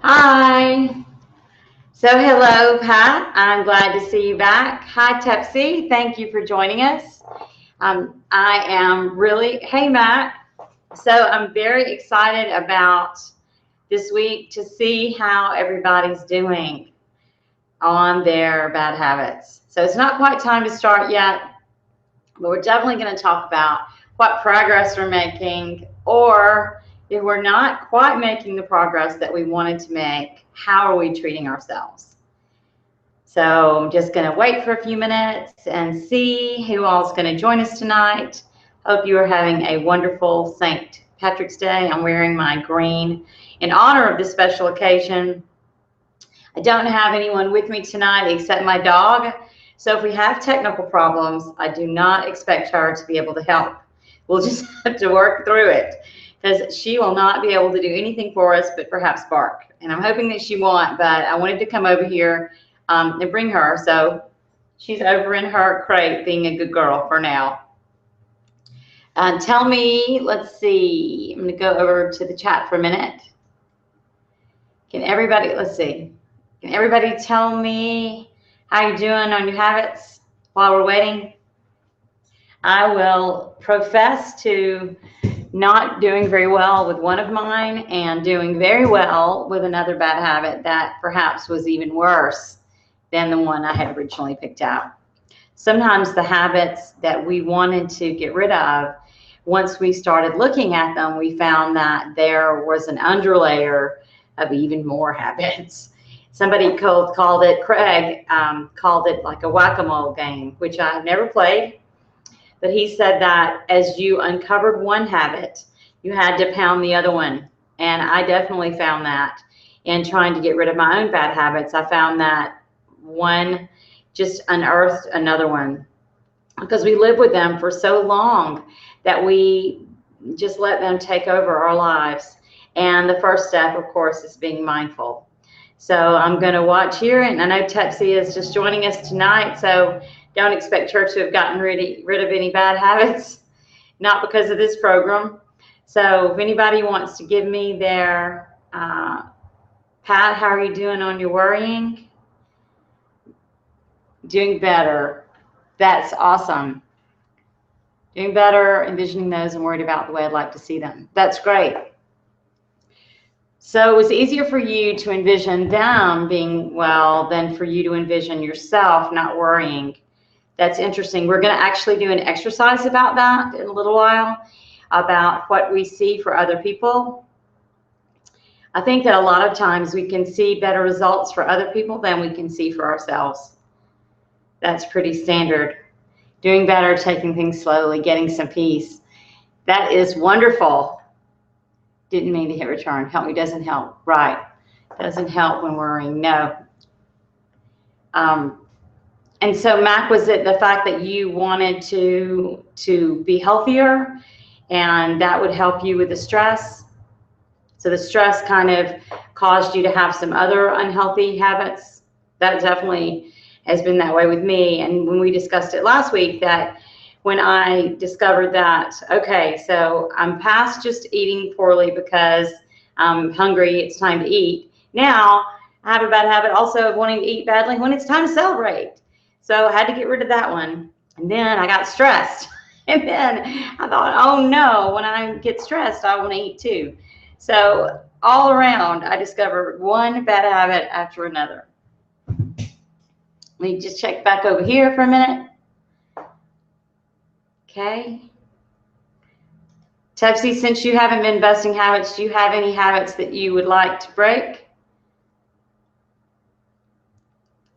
Hi. So hello, Pat. I'm glad to see you back. Hi, Tepsi. Thank you for joining us. I am really, hey, Matt. So I'm very excited about this week to see how everybody's doing on their bad habits. So it's not quite time to start yet, but we're definitely going to talk about what progress we're making, or if we're not quite making the progress that we wanted to make, how are we treating ourselves? So I'm just going to wait for a few minutes and see who all's going to join us tonight. Hope you are having a wonderful St. Patrick's Day. I'm wearing my green in honor of this special occasion. I don't have anyone with me tonight except my dog. So if we have technical problems, I do not expect her to be able to help. We'll just have to work through it because she will not be able to do anything for us but perhaps bark. And I'm hoping that she won't, but I wanted to come over here and bring her. So she's over in her crate being a good girl for now. Tell me, let's see, I'm going to go over to the chat for a minute. Can everybody, let's see. Can everybody tell me how you're doing on your habits while we're waiting? I will profess to not doing very well with one of mine and doing very well with another bad habit that perhaps was even worse than the one I had originally picked out. Sometimes the habits that we wanted to get rid of, once we started looking at them, we found that there was an underlayer of even more habits. Somebody called it, Craig called it like a whack-a-mole game, which I've never played. But he said that as you uncovered one habit, you had to pound the other one. And I definitely found that in trying to get rid of my own bad habits. I found that one just unearthed another one because we live with them for so long that we just let them take over our lives. And the first step, of course, is being mindful. So I'm going to watch here, and I know Tepsi is just joining us tonight, so don't expect her to have gotten rid of any bad habits, not because of this program. So if anybody wants to give me their, Pat, how are you doing on your worrying? Doing better. That's awesome. Doing better, envisioning those and worried about the way I'd like to see them. That's great. So it was easier for you to envision them being well than for you to envision yourself not worrying. That's interesting. We're going to actually do an exercise about that in a little while, about what we see for other people. I think that a lot of times we can see better results for other people than we can see for ourselves. That's pretty standard. Doing better, taking things slowly, getting some peace. That is wonderful. Didn't mean to hit return. Help me doesn't help. Right. Doesn't help when worrying. No. And so, Mac, was it the fact that you wanted to be healthier and that would help you with the stress? So the stress kind of caused you to have some other unhealthy habits? That definitely has been that way with me. And when we discussed it last week, that when I discovered that, okay, so I'm past just eating poorly because I'm hungry, it's time to eat. Now I have a bad habit also of wanting to eat badly when it's time to celebrate. So I had to get rid of that one. And then I got stressed. And then I thought, oh no, when I get stressed, I want to eat too. So all around, I discovered one bad habit after another. Let me just check back over here for a minute. Okay. Tepsi, since you haven't been busting habits, do you have any habits that you would like to break?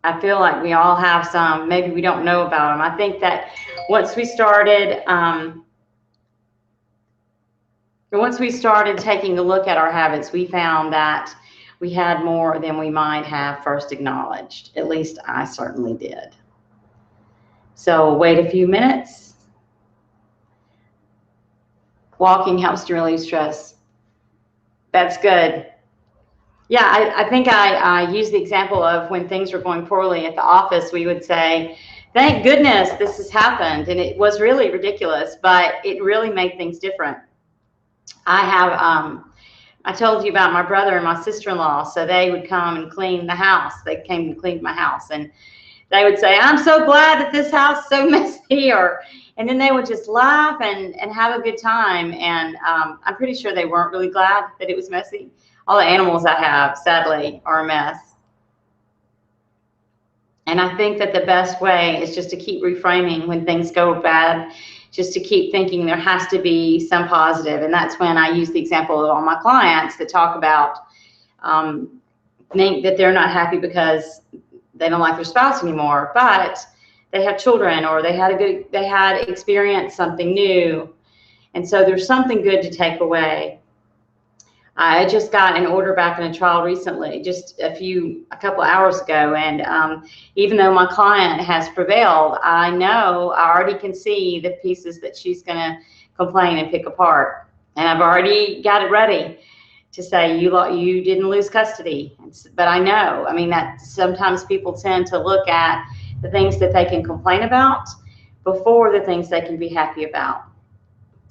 I feel like we all have some. Maybe we don't know about them. I think that once we started taking a look at our habits, we found that we had more than we might have first acknowledged. At least I certainly did. So wait a few minutes. Walking helps to relieve stress. That's good. Yeah, I think I used the example of when things were going poorly at the office, we would say, thank goodness this has happened. And it was really ridiculous, but it really made things different. I have I told you about my brother and my sister-in-law. So they would come and clean the house. They came and cleaned my house, and they would say, "I'm so glad that this house is so messy," and then they would just laugh and have a good time. And I'm pretty sure they weren't really glad that it was messy. All the animals I have, sadly, are a mess. And I think that the best way is just to keep reframing when things go bad, just to keep thinking there has to be some positive. And that's when I use the example of all my clients that talk about that they're not happy because they don't like their spouse anymore, but they have children, or they had experienced something new. And so there's something good to take away. I just got an order back in a trial recently, just a couple hours ago. And even though my client has prevailed, I already can see the pieces that she's going to complain and pick apart. And I've already got it ready to say, you didn't lose custody. But I know, that sometimes people tend to look at the things that they can complain about before the things they can be happy about.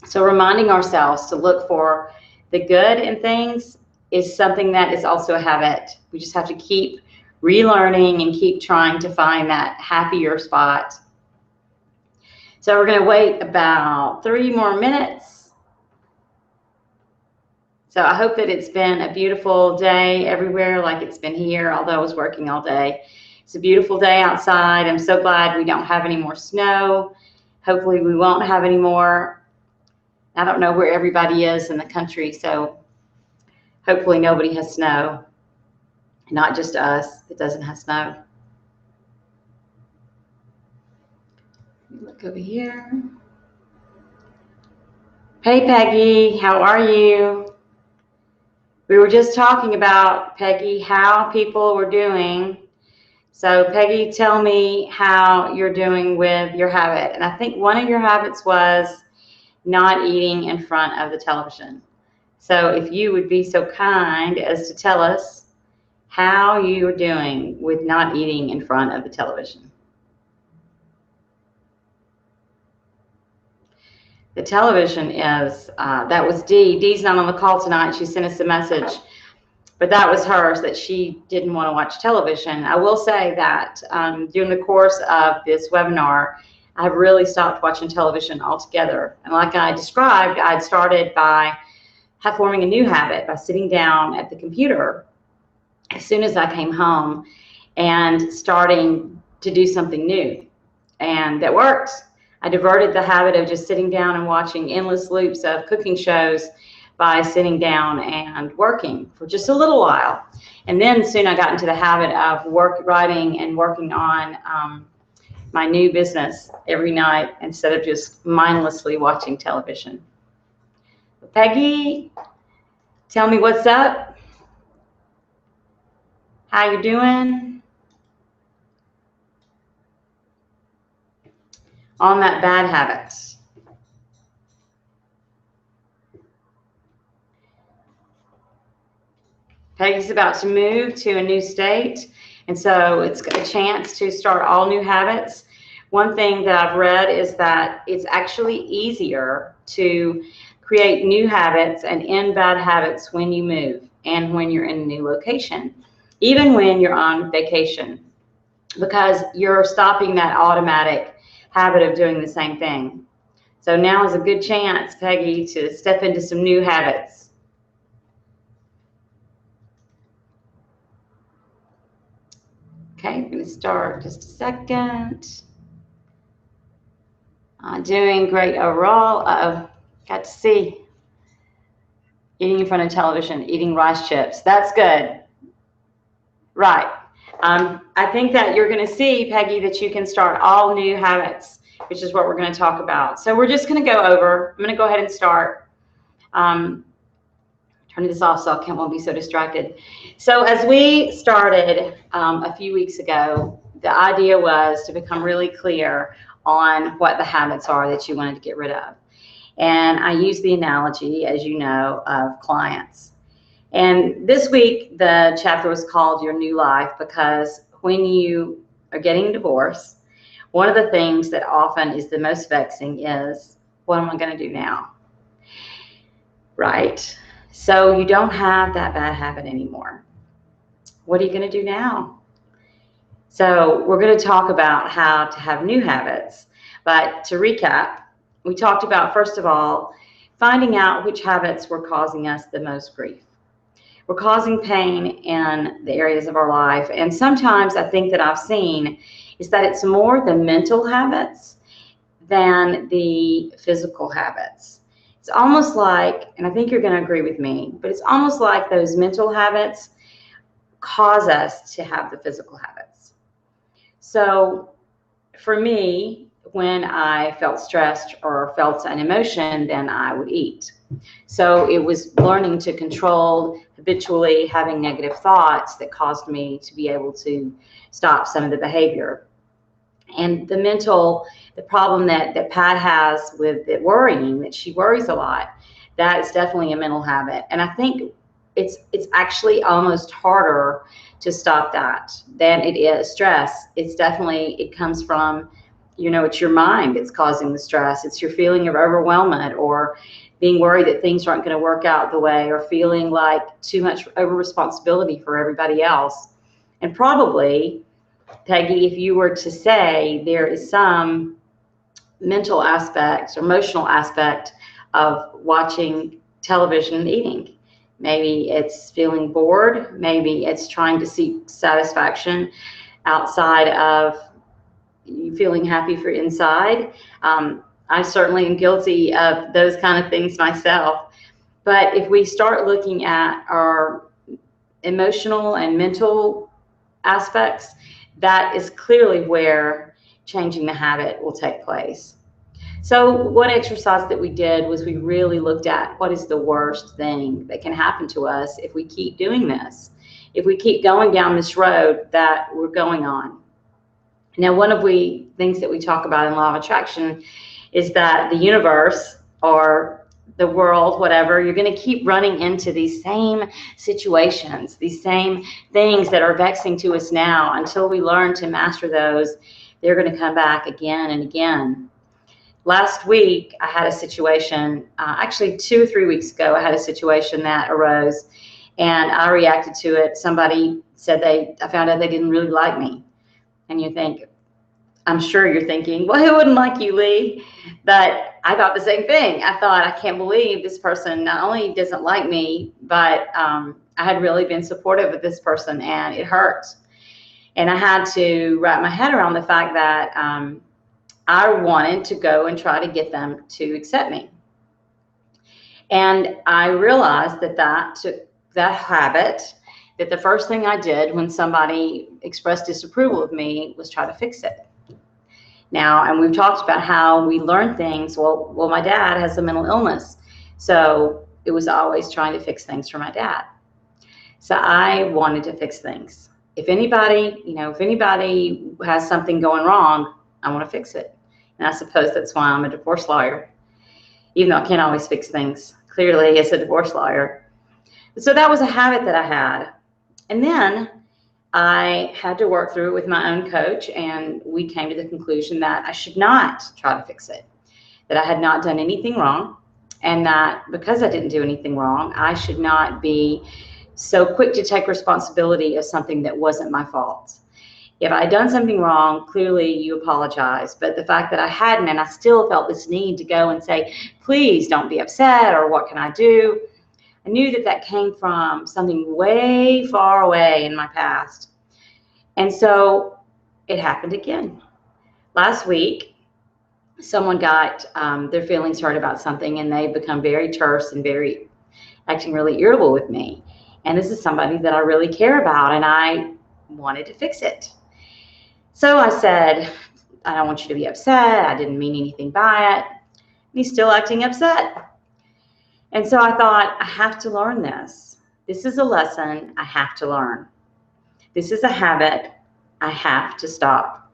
So reminding ourselves to look for the good in things is something that is also a habit. We just have to keep relearning and keep trying to find that happier spot. So we're going to wait about 3 more minutes. So I hope that it's been a beautiful day everywhere, like it's been here, although I was working all day. It's a beautiful day outside. I'm so glad we don't have any more snow. Hopefully we won't have any more. I don't know where everybody is in the country, so hopefully nobody has snow. Not just us that doesn't have snow. Look over here. Hey, Peggy, how are you? We were just talking about, Peggy, how people were doing. So, Peggy, tell me how you're doing with your habit. And I think one of your habits was not eating in front of the television. So if you would be so kind as to tell us how you are doing with not eating in front of the television. The television is, that was Dee. Dee's not on the call tonight. She sent us a message, but that was hers, that she didn't want to watch television. I will say that during the course of this webinar, I've really stopped watching television altogether. And like I described, I'd started by forming a new habit by sitting down at the computer as soon as I came home and starting to do something new. And that worked. I diverted the habit of just sitting down and watching endless loops of cooking shows by sitting down and working for just a little while. And then soon I got into the habit of writing and working on my new business every night instead of just mindlessly watching television. Peggy, tell me what's up. How you doing? On that bad habit. Peggy's about to move to a new state, and so it's a chance to start all new habits. One thing that I've read is that it's actually easier to create new habits and end bad habits when you move and when you're in a new location, even when you're on vacation, because you're stopping that automatic habit of doing the same thing. So now is a good chance, Peggy, to step into some new habits. Okay, I'm going to start just a second. Doing great overall. Got to see. Eating in front of television, eating rice chips. That's good. Right. I think that you're going to see, Peggy, that you can start all new habits, which is what we're going to talk about. So we're just going to go over. I'm going to go ahead and start. Turning this off so I won't be so distracted. So as we started a few weeks ago, the idea was to become really clear on what the habits are that you wanted to get rid of. And I use the analogy, as you know, of clients. And this week, the chapter was called Your New Life, because when you are getting a divorce, one of the things that often is the most vexing is, what am I going to do now? Right? So you don't have that bad habit anymore. What are you going to do now? So we're going to talk about how to have new habits. But to recap, we talked about, first of all, finding out which habits were causing us the most grief. We're causing pain in the areas of our life. And sometimes I think that I've seen is that it's more the mental habits than the physical habits. It's almost like, and I think you're going to agree with me, but it's almost like those mental habits cause us to have the physical habits. So for me, when I felt stressed or felt an emotion, then I would eat. So it was learning to control habitually having negative thoughts that caused me to be able to stop some of the behavior. And the problem that Pat has with it worrying, that she worries a lot, that is definitely a mental habit. And I think it's actually almost harder to stop that than it is stress. It's definitely, it comes from, it's your mind that's causing the stress. It's your feeling of overwhelmment or being worried that things aren't going to work out the way, or feeling like too much over responsibility for everybody else. And probably, Peggy, if you were to say there is some mental aspect or emotional aspect of watching television and eating. Maybe it's feeling bored. Maybe it's trying to seek satisfaction outside of you feeling happy for inside. I certainly am guilty of those kind of things myself. But if we start looking at our emotional and mental aspects, that is clearly where changing the habit will take place. So one exercise that we did was we really looked at what is the worst thing that can happen to us if we keep doing this, if we keep going down this road that we're going on. Now, one of the things that we talk about in Law of Attraction is that the universe or the world, whatever, you're going to keep running into these same situations, these same things that are vexing to us now. Until we learn to master those, they're going to come back again and again. Last week, I had a situation, actually 2 or 3 weeks ago, I had a situation that arose and I reacted to it. Somebody said I found out they didn't really like me. And you think, I'm sure you're thinking, well, who wouldn't like you, Lee? But I thought the same thing. I thought, I can't believe this person not only doesn't like me, but I had really been supportive of this person, and it hurts. And I had to wrap my head around the fact that I wanted to go and try to get them to accept me. And I realized that habit, that the first thing I did when somebody expressed disapproval of me was try to fix it. Now, and we've talked about how we learn things. Well, my dad has a mental illness, so it was always trying to fix things for my dad. So I wanted to fix things. If anybody has something going wrong, I want to fix it. And I suppose that's why I'm a divorce lawyer, even though I can't always fix things, clearly, as a divorce lawyer. So that was a habit that I had. And then I had to work through it with my own coach, and we came to the conclusion that I should not try to fix it, that I had not done anything wrong, and that because I didn't do anything wrong, I should not be so quick to take responsibility of something that wasn't my fault. If I had done something wrong, clearly you apologize. But the fact that I hadn't, and I still felt this need to go and say, please don't be upset, or what can I do? I knew that came from something way far away in my past. And so it happened again. Last week, someone got their feelings hurt about something, and they become very terse and acting really irritable with me. And this is somebody that I really care about, and I wanted to fix it. So I said, I don't want you to be upset. I didn't mean anything by it. And he's still acting upset. And so I thought, I have to learn this. This is a lesson I have to learn. This is a habit I have to stop.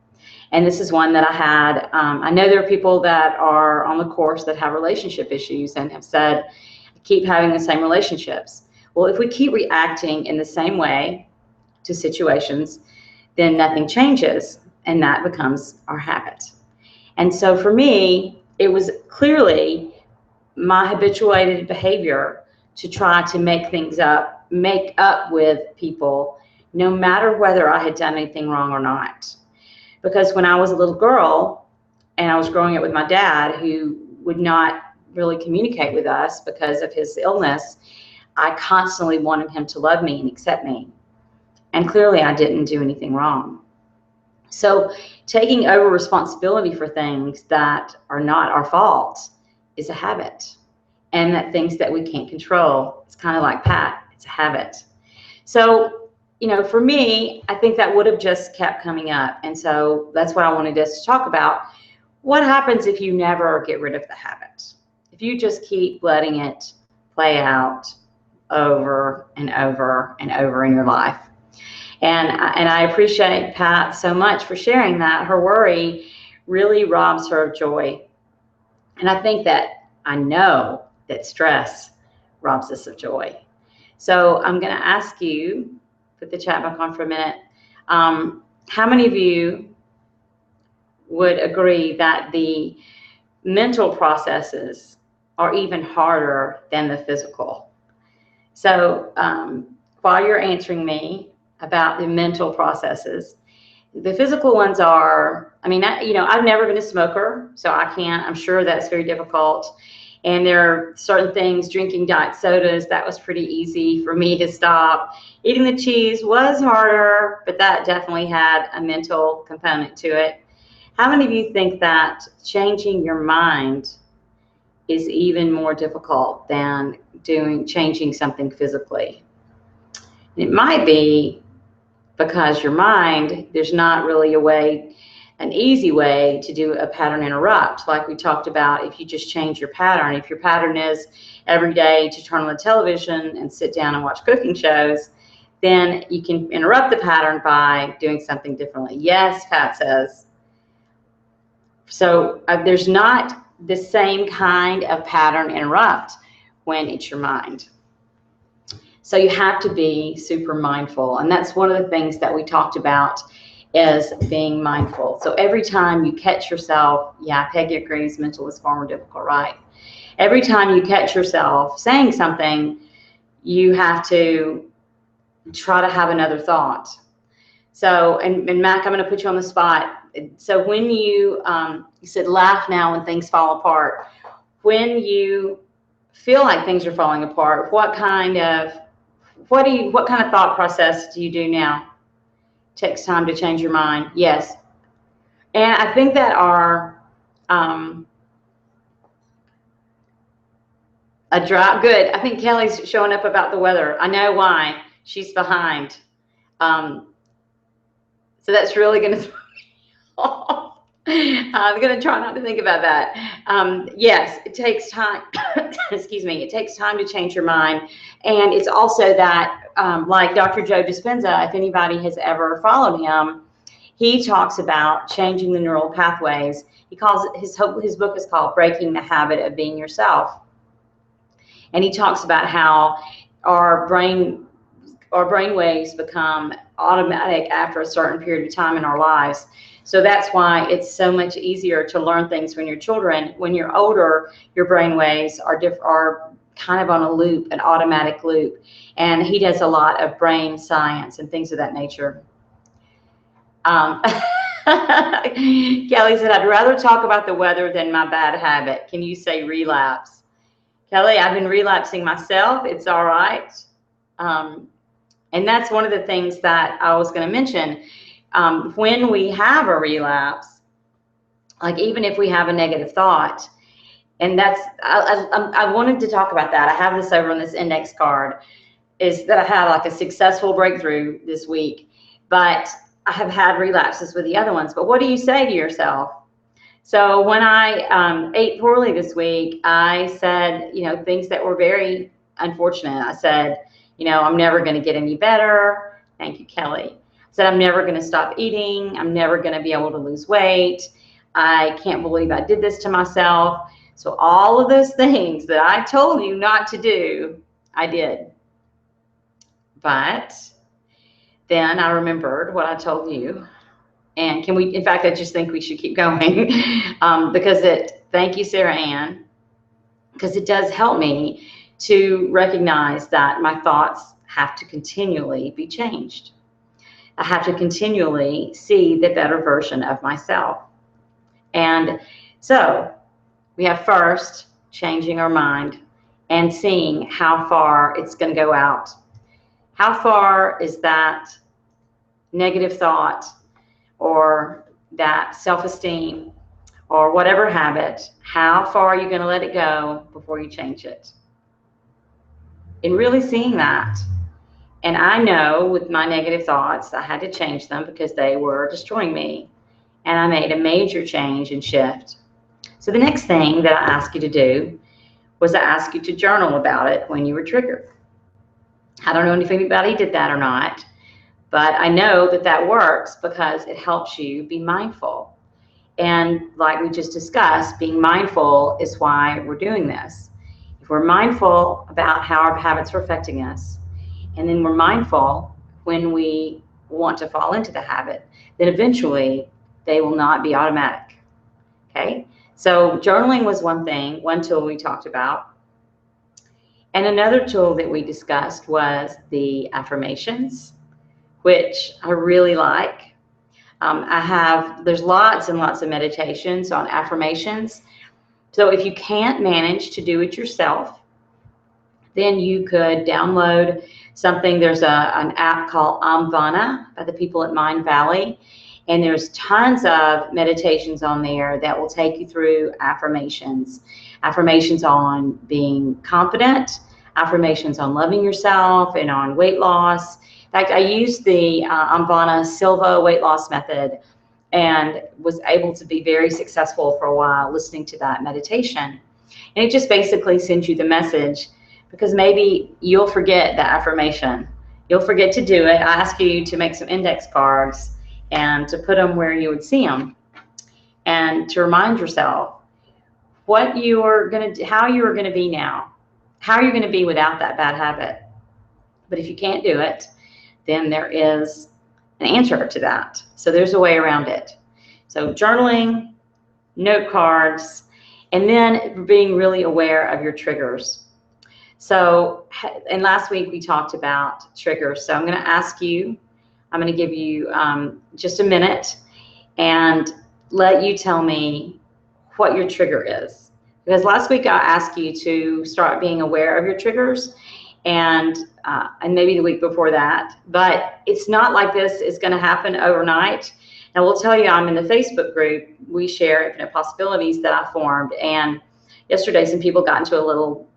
And this is one that I had. I know there are people that are on the course that have relationship issues and have said, keep having the same relationships. Well, if we keep reacting in the same way to situations, then nothing changes, and that becomes our habit. And so for me, it was clearly my habituated behavior to try to make up with people, no matter whether I had done anything wrong or not. Because when I was a little girl and I was growing up with my dad, who would not really communicate with us because of his illness, I constantly wanted him to love me and accept me. And clearly I didn't do anything wrong. So taking over responsibility for things that are not our fault is a habit. And that things that we can't control, it's kind of like Pat, it's a habit. So, for me, I think that would have just kept coming up. And so that's what I wanted us to talk about. What happens if you never get rid of the habit? If you just keep letting it play out over and over and over in your life. And I appreciate Pat so much for sharing that. Her worry really robs her of joy. And I know that stress robs us of joy. So I'm going to ask you, put the chat back on for a minute, how many of you would agree that the mental processes are even harder than the physical? So while you're answering me about the mental processes, the physical ones are, I've never been a smoker, so I'm sure that's very difficult. And there are certain things, drinking diet sodas, that was pretty easy for me to stop. Eating the cheese was harder, but that definitely had a mental component to it. How many of you think that changing your mind is even more difficult than changing something physically? It might be because your mind, there's not really an easy way to do a pattern interrupt. Like we talked about, if you just change your pattern, if your pattern is every day to turn on the television and sit down and watch cooking shows, then you can interrupt the pattern by doing something differently. Yes, Pat says. So there's not the same kind of pattern interrupt when it's your mind. So you have to be super mindful. And that's one of the things that we talked about, is being mindful. So every time you catch yourself, Peggy agrees, mental is far more difficult, right? Every time you catch yourself saying something, you have to try to have another thought. So, and Mac, I'm going to put you on the spot. So when you said laugh now when things fall apart, when you feel like things are falling apart, what kind of thought process do you do now? Takes time to change your mind. Yes. And I think that good. I think Kelly's showing up about the weather. I know why. She's behind. So that's really going to throw me off. I'm going to try not to think about that. Yes, it takes time. Excuse me. It takes time to change your mind. And it's also that, like Dr. Joe Dispenza, if anybody has ever followed him, he talks about changing the neural pathways. He calls it, his book is called Breaking the Habit of Being Yourself. And he talks about how our brain waves become automatic after a certain period of time in our lives. So that's why it's so much easier to learn things when you're children. When you're older, your brain waves are kind of on a loop, an automatic loop. And he does a lot of brain science and things of that nature. Kelly said, I'd rather talk about the weather than my bad habit. Can you say relapse? Kelly, I've been relapsing myself. It's all right. And that's one of the things that I was going to mention. When we have a relapse, like even if we have a negative thought, and I wanted to talk about that. I have this over on this index card, is that I had like a successful breakthrough this week, but I have had relapses with the other ones. But what do you say to yourself? So when I ate poorly this week, I said, things that were very unfortunate. I said, I'm never going to get any better. Thank you, Kelly. I said, I'm never going to stop eating. I'm never going to be able to lose weight. I can't believe I did this to myself. So all of those things that I told you not to do, I did. But then I remembered what I told you. And in fact, I just think we should keep going because thank you, Sarah Ann, because it does help me to recognize that my thoughts have to continually be changed. I have to continually see the better version of myself. And so we have first changing our mind and seeing how far it's going to go out. How far is that negative thought or that self-esteem or whatever habit, how far are you going to let it go before you change it? And really seeing that. And I know with my negative thoughts, I had to change them because they were destroying me. And I made a major change and shift. So the next thing that I asked you to do was I asked you to journal about it when you were triggered. I don't know if anybody did that or not, but I know that that works because it helps you be mindful. And like we just discussed, being mindful is why we're doing this. If we're mindful about how our habits are affecting us, and then we're mindful when we want to fall into the habit, then eventually they will not be automatic. Okay? So journaling was one thing, one tool we talked about. And another tool that we discussed was the affirmations, which I really like. There's lots and lots of meditations on affirmations. So if you can't manage to do it yourself, then you could download something. There's an app called Amvana by the people at Mind Valley. And there's tons of meditations on there that will take you through affirmations. Affirmations on being confident, affirmations on loving yourself and on weight loss. In fact, I used the Amvana Silva weight loss method and was able to be very successful for a while listening to that meditation. And it just basically sends you the message because maybe you'll forget the affirmation. You'll forget to do it. I ask you to make some index cards and to put them where you would see them and to remind yourself what you are going to, how you are going to be now, how you're going to be without that bad habit. But if you can't do it, then there is an answer to that. So there's a way around it. So journaling, note cards, and then being really aware of your triggers. So, and last week we talked about triggers. So I'm going to ask you, I'm going to give you just a minute and let you tell me what your trigger is. Because last week I asked you to start being aware of your triggers, and maybe the week before that. But it's not like this is going to happen overnight. And I will tell you, I'm in the Facebook group. We share infinite possibilities that I formed. And yesterday, some people got into a little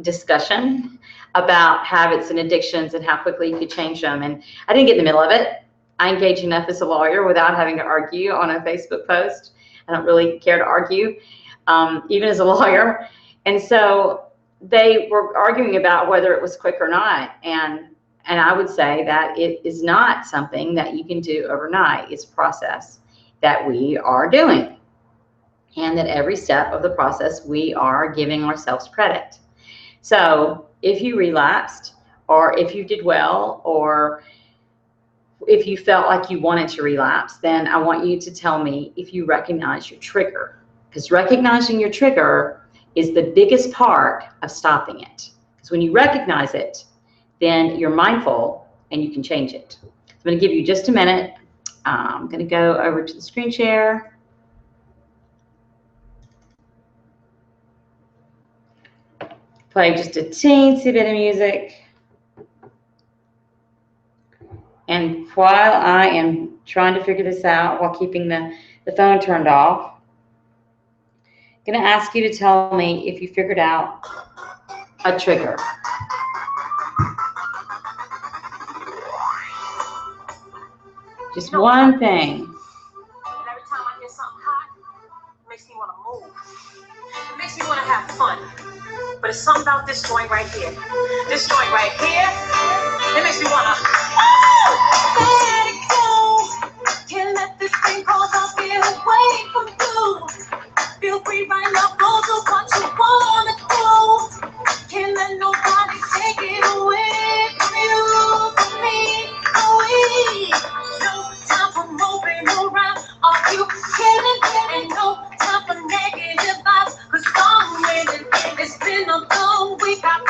discussion about habits and addictions and how quickly you could change them. And I didn't get in the middle of it. I engage enough as a lawyer without having to argue on a Facebook post. I don't really care to argue, even as a lawyer. And so they were arguing about whether it was quick or not. And I would say that it is not something that you can do overnight. It's a process that we are doing. And that every step of the process, we are giving ourselves credit. So if you relapsed, or if you did well, or if you felt like you wanted to relapse, then I want you to tell me if you recognize your trigger. Because recognizing your trigger is the biggest part of stopping it. Because when you recognize it, then you're mindful and you can change it. So I'm going to give you just a minute. I'm going to go over to the screen share. Play just a teensy bit of music. And while I am trying to figure this out while keeping the phone turned off, I'm going to ask you to tell me if you figured out a trigger. Just one thing. And every time I hear something hot, it makes me want to move. It makes me want to have fun. But it's something about this joint right here. This joint right here, it makes me want to, let it go. Can't let this thing cause I'll get away from you. Feel free right now, go do what you want to do. Can't let nobody take it away from you, from me, away. No time for moving around. Are you kidding? And no time for negative vibes. Cause I'm winning. It's been a long week. I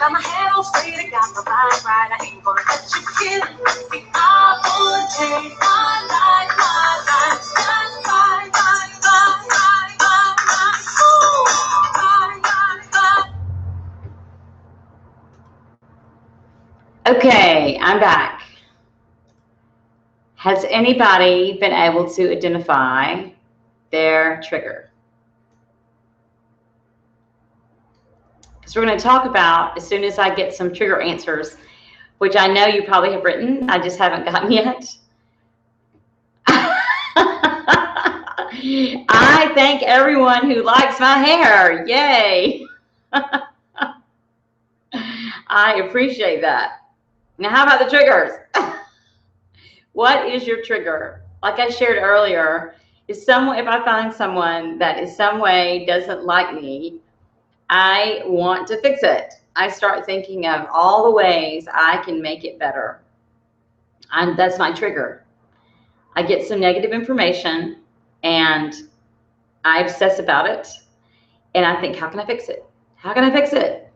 Got my head on straight, I got my mind right. I ain't gonna let you kill it. See, I would change my life, just Okay, I'm back. Has anybody been able to identify their trigger? Because we're going to talk about, as soon as I get some trigger answers, which I know you probably have written, I just haven't gotten yet. I thank everyone who likes my hair. Yay. I appreciate that. Now, how about the triggers? What is your trigger? Like I shared earlier, if I find someone that in some way doesn't like me, I want to fix it. I start thinking of all the ways I can make it better. That's my trigger. I get some negative information and I obsess about it. And I think, how can I fix it? How can I fix it?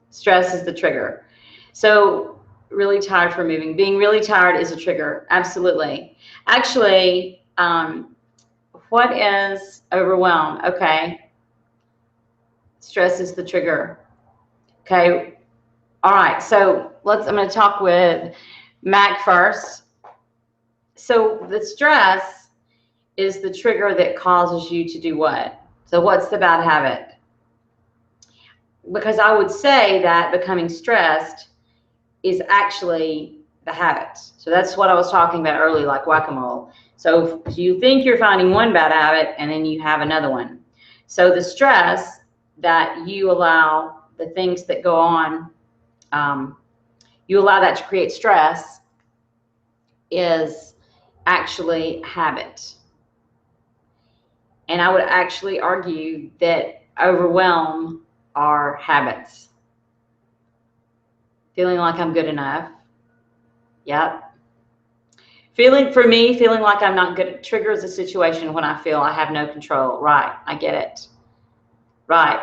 Stress is the trigger. So really tired from moving. Being really tired is a trigger. Absolutely. Actually, what is overwhelm? Okay. Stress is the trigger. Okay. All right. So I'm going to talk with Mac first. So the stress is the trigger that causes you to do what? So what's the bad habit? Because I would say that becoming stressed is actually the habit. So that's what I was talking about earlier, like whack-a-mole. So you think you're finding one bad habit and then you have another one. So the stress that you allow, the things that go on, you allow that to create stress is actually habit. And I would actually argue that overwhelm are habits. Feeling like I'm good enough. Yep. Feeling like I'm not good triggers a situation when I feel I have no control. Right. I get it. Right.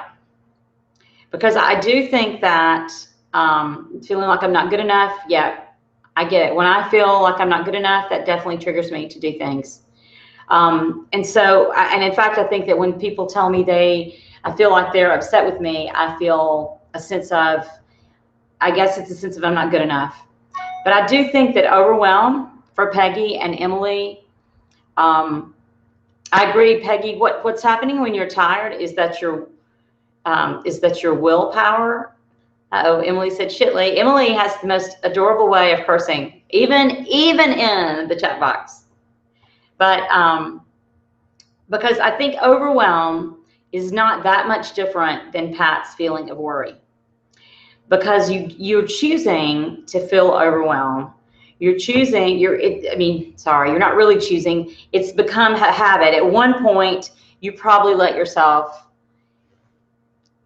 Because I do think that feeling like I'm not good enough. Yeah, I get it. When I feel like I'm not good enough, that definitely triggers me to do things. And in fact, I think that when people tell me I feel like they're upset with me, I feel a sense of, I guess it's a sense of I'm not good enough. But I do think that overwhelm for Peggy and Emily, I agree, Peggy, what's happening when you're tired is that your willpower. Uh-oh, Emily said shitly. Emily has the most adorable way of cursing, even in the chat box. But because I think overwhelm is not that much different than Pat's feeling of worry. Because you're choosing to feel overwhelmed. You're choosing, you're not really choosing. It's become a habit. At one point, you probably let yourself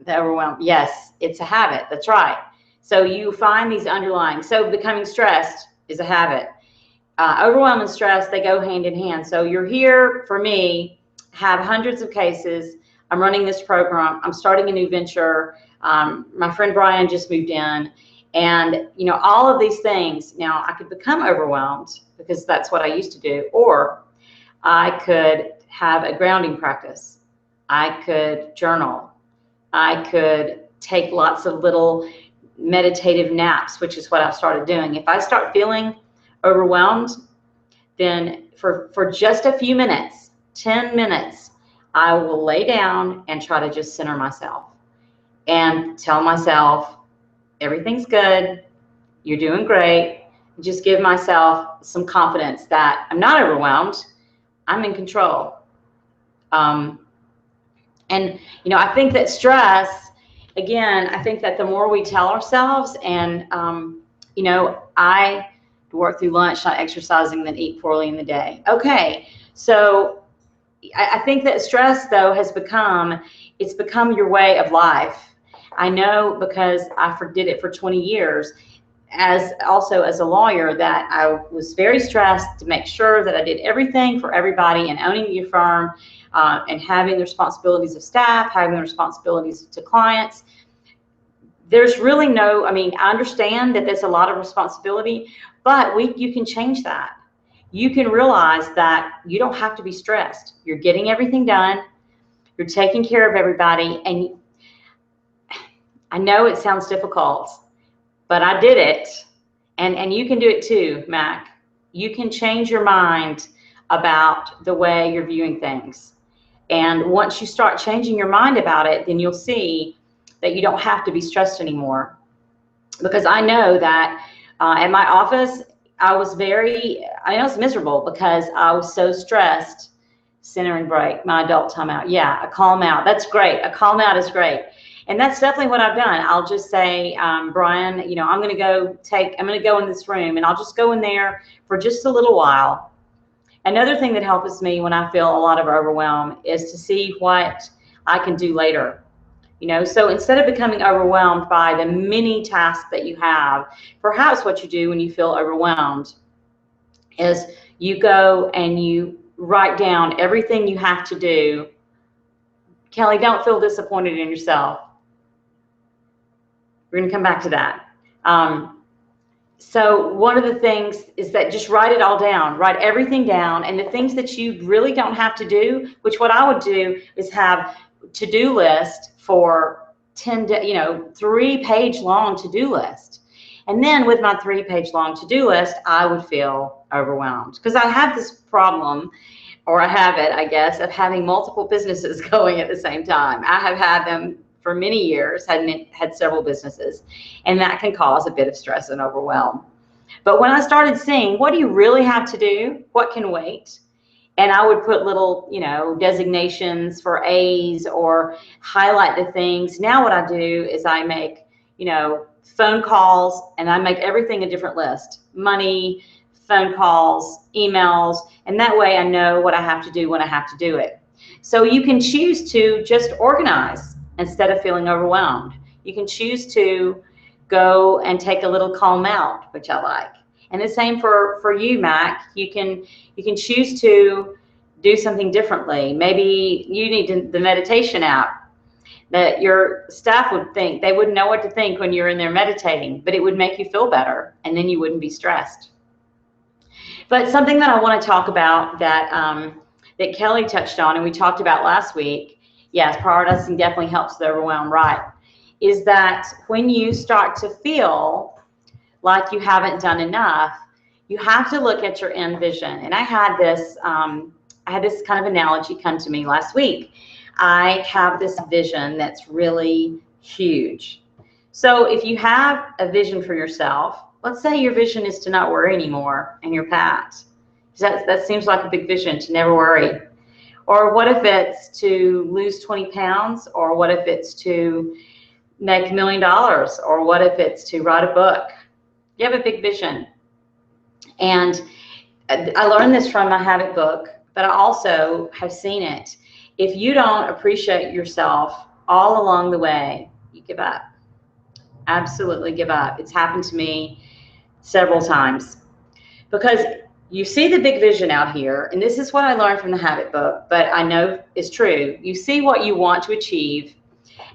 overwhelm. Yes, it's a habit. That's right. So you find these underlying. So becoming stressed is a habit. Overwhelm and stress, they go hand in hand. So you're here, for me, have hundreds of cases. I'm running this program. I'm starting a new venture. My friend Brian just moved in. And, all of these things. Now, I could become overwhelmed because that's what I used to do. Or I could have a grounding practice. I could journal. I could take lots of little meditative naps, which is what I've started doing. If I start feeling overwhelmed, then for just a few minutes, 10 minutes, I will lay down and try to just center myself and tell myself, everything's good, you're doing great. Just give myself some confidence that I'm not overwhelmed, I'm in control. And, I think that stress, again, I think that the more we tell ourselves, and, I work through lunch, not exercising, then eat poorly in the day. Okay, so I think that stress, though, it's become your way of life. I know because I did it for 20 years, also as a lawyer, that I was very stressed to make sure that I did everything for everybody and owning your firm. And having the responsibilities of staff, having the responsibilities to clients, there's really no, I mean, I understand that there's a lot of responsibility, but you can change that. You can realize that you don't have to be stressed. You're getting everything done. You're taking care of everybody. And I know it sounds difficult, but I did it. And you can do it too, Mac. You can change your mind about the way you're viewing things. And once you start changing your mind about it, then you'll see that you don't have to be stressed anymore. Because I know that at my office, I was miserable because I was so stressed. Center and break, my adult timeout. Yeah, a calm out. That's great. A calm out is great. And that's definitely what I've done. I'll just say, Brian, you know, I'm going to go in this room, and I'll just go in there for just a little while. Another thing that helps me when I feel a lot of overwhelm is to see what I can do later. You know, so instead of becoming overwhelmed by the many tasks that you have, perhaps what you do when you feel overwhelmed is you go and you write down everything you have to do. Kelly, don't feel disappointed in yourself. We're going to come back to that. So one of the things is that just write it all down, write everything down, and the things that you really don't have to do, which what I would do is have to-do list for 3-page long to-do list. And then with my 3-page long to-do list, I would feel overwhelmed because I have this problem, or I have it, I guess, of having multiple businesses going at the same time. I have had them for many years, had several businesses, and that can cause a bit of stress and overwhelm. But when I started seeing, what do you really have to do? What can wait? And I would put little, designations for A's or highlight the things. Now what I do is I make, phone calls, and I make everything a different list. Money, phone calls, emails, and that way I know what I have to do when I have to do it. So you can choose to just organize instead of feeling overwhelmed. You can choose to go and take a little calm out, which I like. And the same for you, Mac. You can choose to do something differently. Maybe you need the meditation app that your staff would think. They wouldn't know what to think when you're in there meditating, but it would make you feel better, and then you wouldn't be stressed. But something that I want to talk about that Kelly touched on, and we talked about last week, yes, prioritizing definitely helps the overwhelm, right, is that when you start to feel like you haven't done enough, you have to look at your end vision. And I had this kind of analogy come to me last week. I have this vision that's really huge. So if you have a vision for yourself, let's say your vision is to not worry anymore in your past. That seems like a big vision, to never worry. Or what if it's to lose 20 pounds? Or what if it's to make $1 million? Or what if it's to write a book? You have a big vision. And I learned this from my habit book, but I also have seen it. If you don't appreciate yourself all along the way, you give up. Absolutely give up. It's happened to me several times. Because you see the big vision out here, and this is what I learned from the habit book, but I know is true. You see what you want to achieve,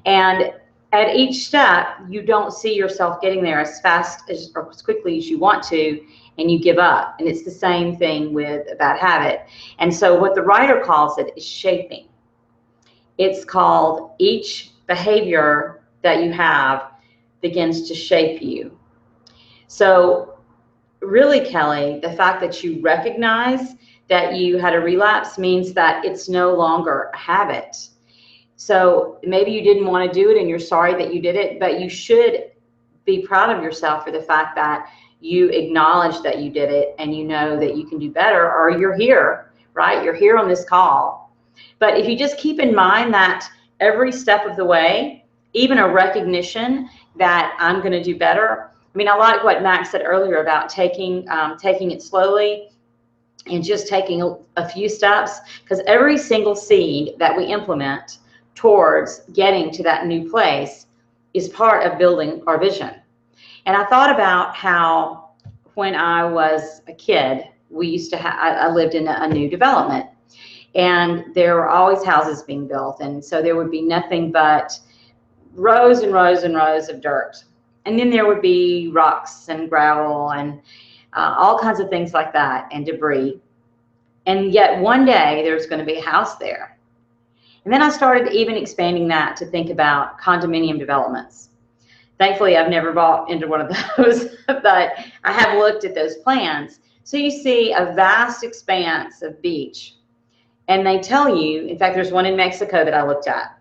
and at each step, you don't see yourself getting there as fast as or as quickly as you want to, and you give up. And it's the same thing with a bad habit. And so what the writer calls it is shaping. It's called each behavior that you have begins to shape you. So really, Kelly, the fact that you recognize that you had a relapse means that it's no longer a habit. So maybe you didn't want to do it and you're sorry that you did it, but you should be proud of yourself for the fact that you acknowledge that you did it and you know that you can do better, or you're here, right? You're here on this call. But if you just keep in mind that every step of the way, even a recognition that I'm going to do better. I mean, I like what Max said earlier about taking it slowly and just taking a few steps, because every single seed that we implement towards getting to that new place is part of building our vision. And I thought about how when I was a kid, we used to I lived in a new development, and there were always houses being built, and so there would be nothing but rows and rows and rows of dirt. And then there would be rocks and gravel and all kinds of things like that and debris. And yet one day there's going to be a house there. And then I started even expanding that to think about condominium developments. Thankfully, I've never bought into one of those, but I have looked at those plans. So you see a vast expanse of beach. And they tell you, in fact, there's one in Mexico that I looked at.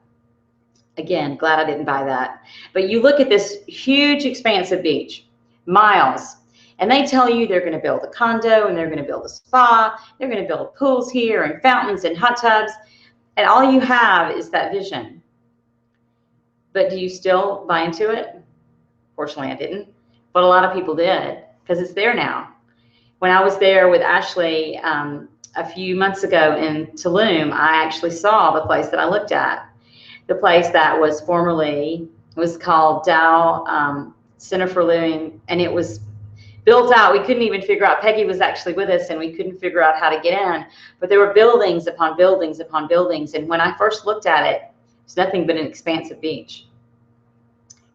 Again, glad I didn't buy that. But you look at this huge expanse of beach, miles, and they tell you they're going to build a condo and they're going to build a spa. They're going to build pools here and fountains and hot tubs. And all you have is that vision. But do you still buy into it? Fortunately, I didn't. But a lot of people did because it's there now. When I was there with Ashley a few months ago in Tulum, I actually saw the place that I looked at. The place that was formerly was called Dhby Center for Living, and it was built out. We couldn't even figure out, Peggy was actually with us, and we couldn't figure out how to get in. But there were buildings upon buildings upon buildings, and when I first looked at it, it's nothing but an expansive beach.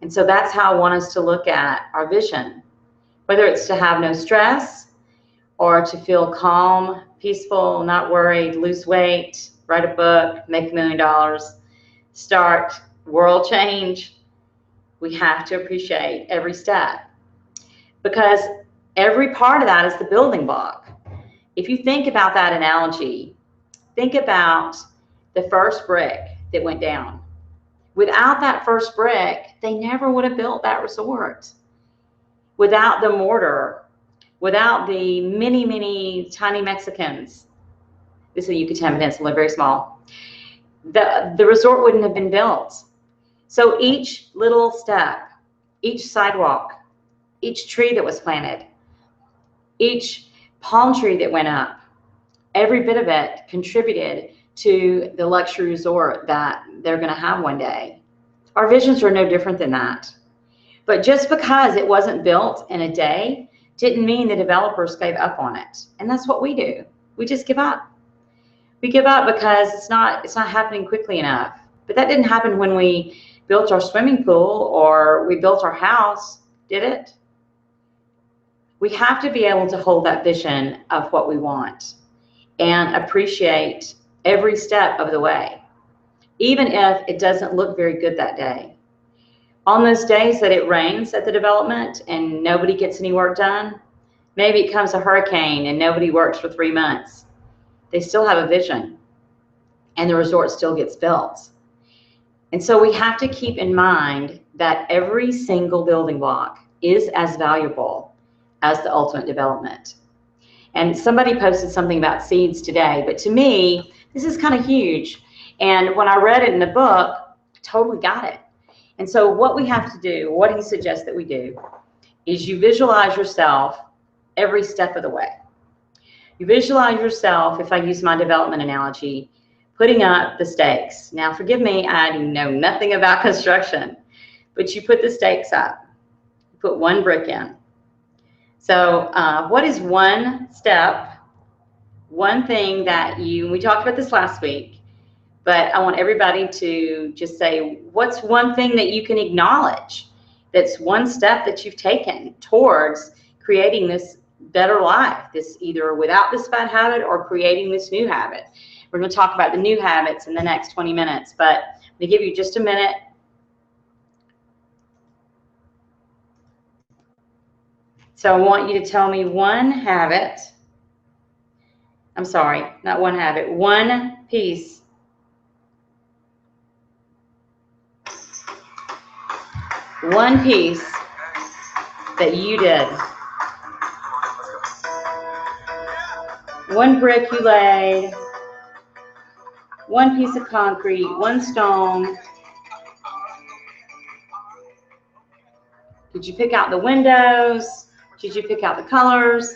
And so that's how I want us to look at our vision, whether it's to have no stress or to feel calm, peaceful, not worried, lose weight, write a book, make $1 million, start world change. We have to appreciate every step because every part of that is the building block. If you think about that analogy, think about the first brick that went down. Without that first brick, they never would have built that resort. Without the mortar, without the many, many tiny Mexicans, this is a Yucatan Peninsula, very small, the resort wouldn't have been built. So each little step, each sidewalk, each tree that was planted, each palm tree that went up, every bit of it contributed to the luxury resort that they're going to have one day. Our visions are no different than that. But just because it wasn't built in a day didn't mean the developers gave up on it. And that's what we do. We just give up. We give up because it's not happening quickly enough. But that didn't happen when we built our swimming pool or we built our house, did it? We have to be able to hold that vision of what we want and appreciate every step of the way, even if it doesn't look very good that day. On those days that it rains at the development and nobody gets any work done, maybe it comes a hurricane and nobody works for 3 months. They still have a vision and the resort still gets built. And so we have to keep in mind that every single building block is as valuable as the ultimate development. And somebody posted something about seeds today, but to me, this is kind of huge. And when I read it in the book, I totally got it. And so what we have to do, what he suggests that we do, is you visualize yourself every step of the way. You visualize yourself, if I use my development analogy, putting up the stakes. Now, forgive me, I know nothing about construction, but you put the stakes up. You put one brick in. So what is one step, one thing that we talked about this last week, but I want everybody to just say, what's one thing that you can acknowledge that's one step that you've taken towards creating this better life, this either without this bad habit or creating this new habit. We're going to talk about the new habits in the next 20 minutes, but I'm going to give you just a minute. So I want you to tell me one habit. I'm sorry, not one habit, one piece. One piece that you did. One brick you laid, one piece of concrete, one stone. Did you pick out the windows? Did you pick out the colors?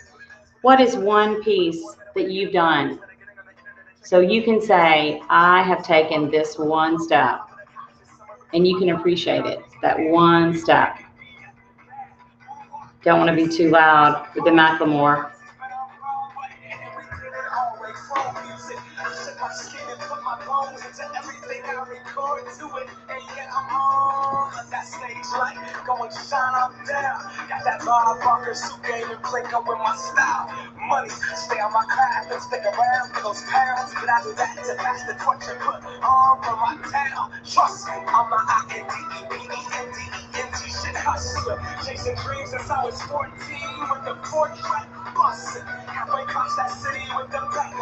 What is one piece that you've done? So you can say, I have taken this one step. And you can appreciate it, that one step. Don't want to be too loud with the Macklemore. That stage light, going shine up down. Got that Bob Barker suit game and play up with my style. Money, stay on my craft and stick around for those pounds. But I do that to pass the torch and put on for my town. Trust me, I'm a INDEPENDENT shit hustler. Chasing dreams since I was 14 with the 4-track bustin'. Halfway across that city with the back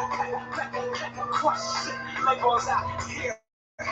question. Labels out here.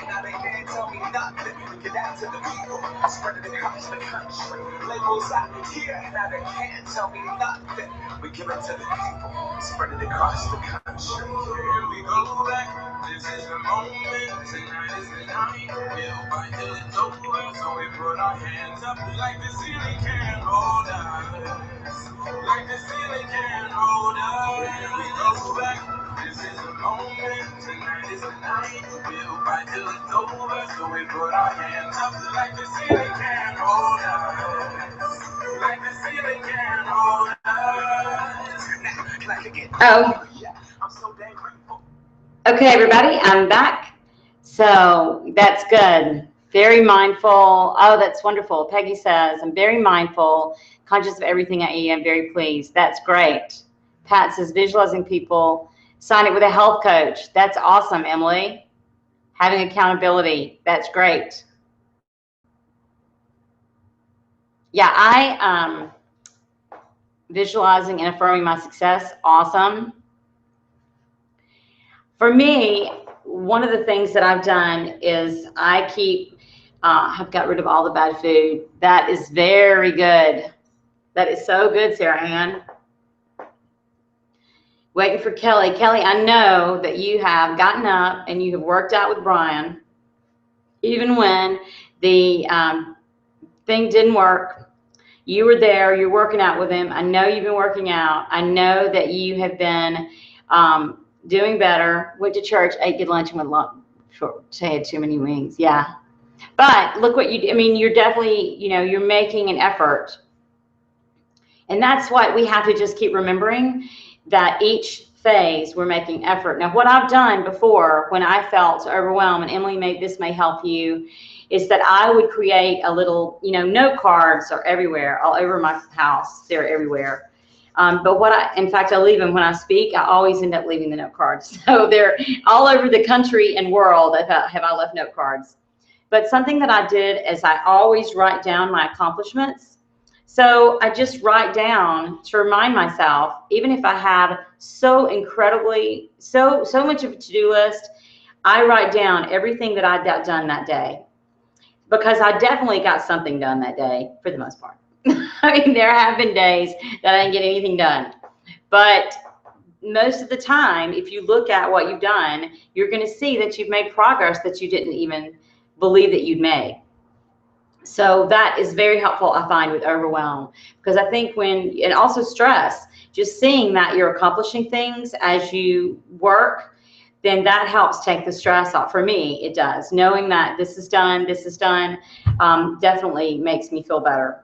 Now they can't tell me nothing. Get out to the people, spread it across the country. Labels out here, now they can't tell me nothing. We give it to the people, spread it across the country. Here we go back. This is the moment. Tonight is the night. We'll fight till it's over. So we put our hands up like the ceiling can't hold us. Like the ceiling can't hold us. Here we go back. This is the moment, tonight is the night. We'll fight till it's over, so we put our hands up like the ceiling can't hold us. Like the ceiling can't hold us. Now, can I kick it? Oh. Yeah, I'm so dang grateful. Okay, everybody, I'm back. So that's good. Very mindful. Oh, that's wonderful. Peggy says, I'm very mindful, conscious of everything I eat. I'm very pleased. That's great. Pat says, visualizing people. Sign it with a health coach. That's awesome, Emily. Having accountability. That's great. Yeah, I visualizing and affirming my success. Awesome. For me, one of the things that I've done is I have got rid of all the bad food. That is very good. That is so good, Sarah Ann. Waiting for Kelly. Kelly, I know that you have gotten up and you have worked out with Brian, even when the thing didn't work. You were there. You're working out with him. I know you've been working out. I know that you have been doing better. Went to church, ate good lunch, and went lunch. Had too many wings. Yeah. But look what you do. I mean, you're definitely, you're making an effort. And that's what we have to just keep remembering, that each phase we're making effort. Now, what I've done before when I felt overwhelmed, and Emily, this may help you, is that I would create a little, note cards are everywhere, all over my house. They're everywhere. But in fact, I leave them when I speak. I always end up leaving the note cards. So they're all over the country and world. Have I left note cards? But something that I did is I always write down my accomplishments. So I just write down to remind myself, even if I have so much of a to-do list, I write down everything that I got done that day, because I definitely got something done that day for the most part. I mean, there have been days that I didn't get anything done, but most of the time, if you look at what you've done, you're going to see that you've made progress that you didn't even believe that you'd made. So that is very helpful, I find, with overwhelm, because I think and also stress, just seeing that you're accomplishing things as you work, then that helps take the stress off. For me, it does. Knowing that this is done, definitely makes me feel better.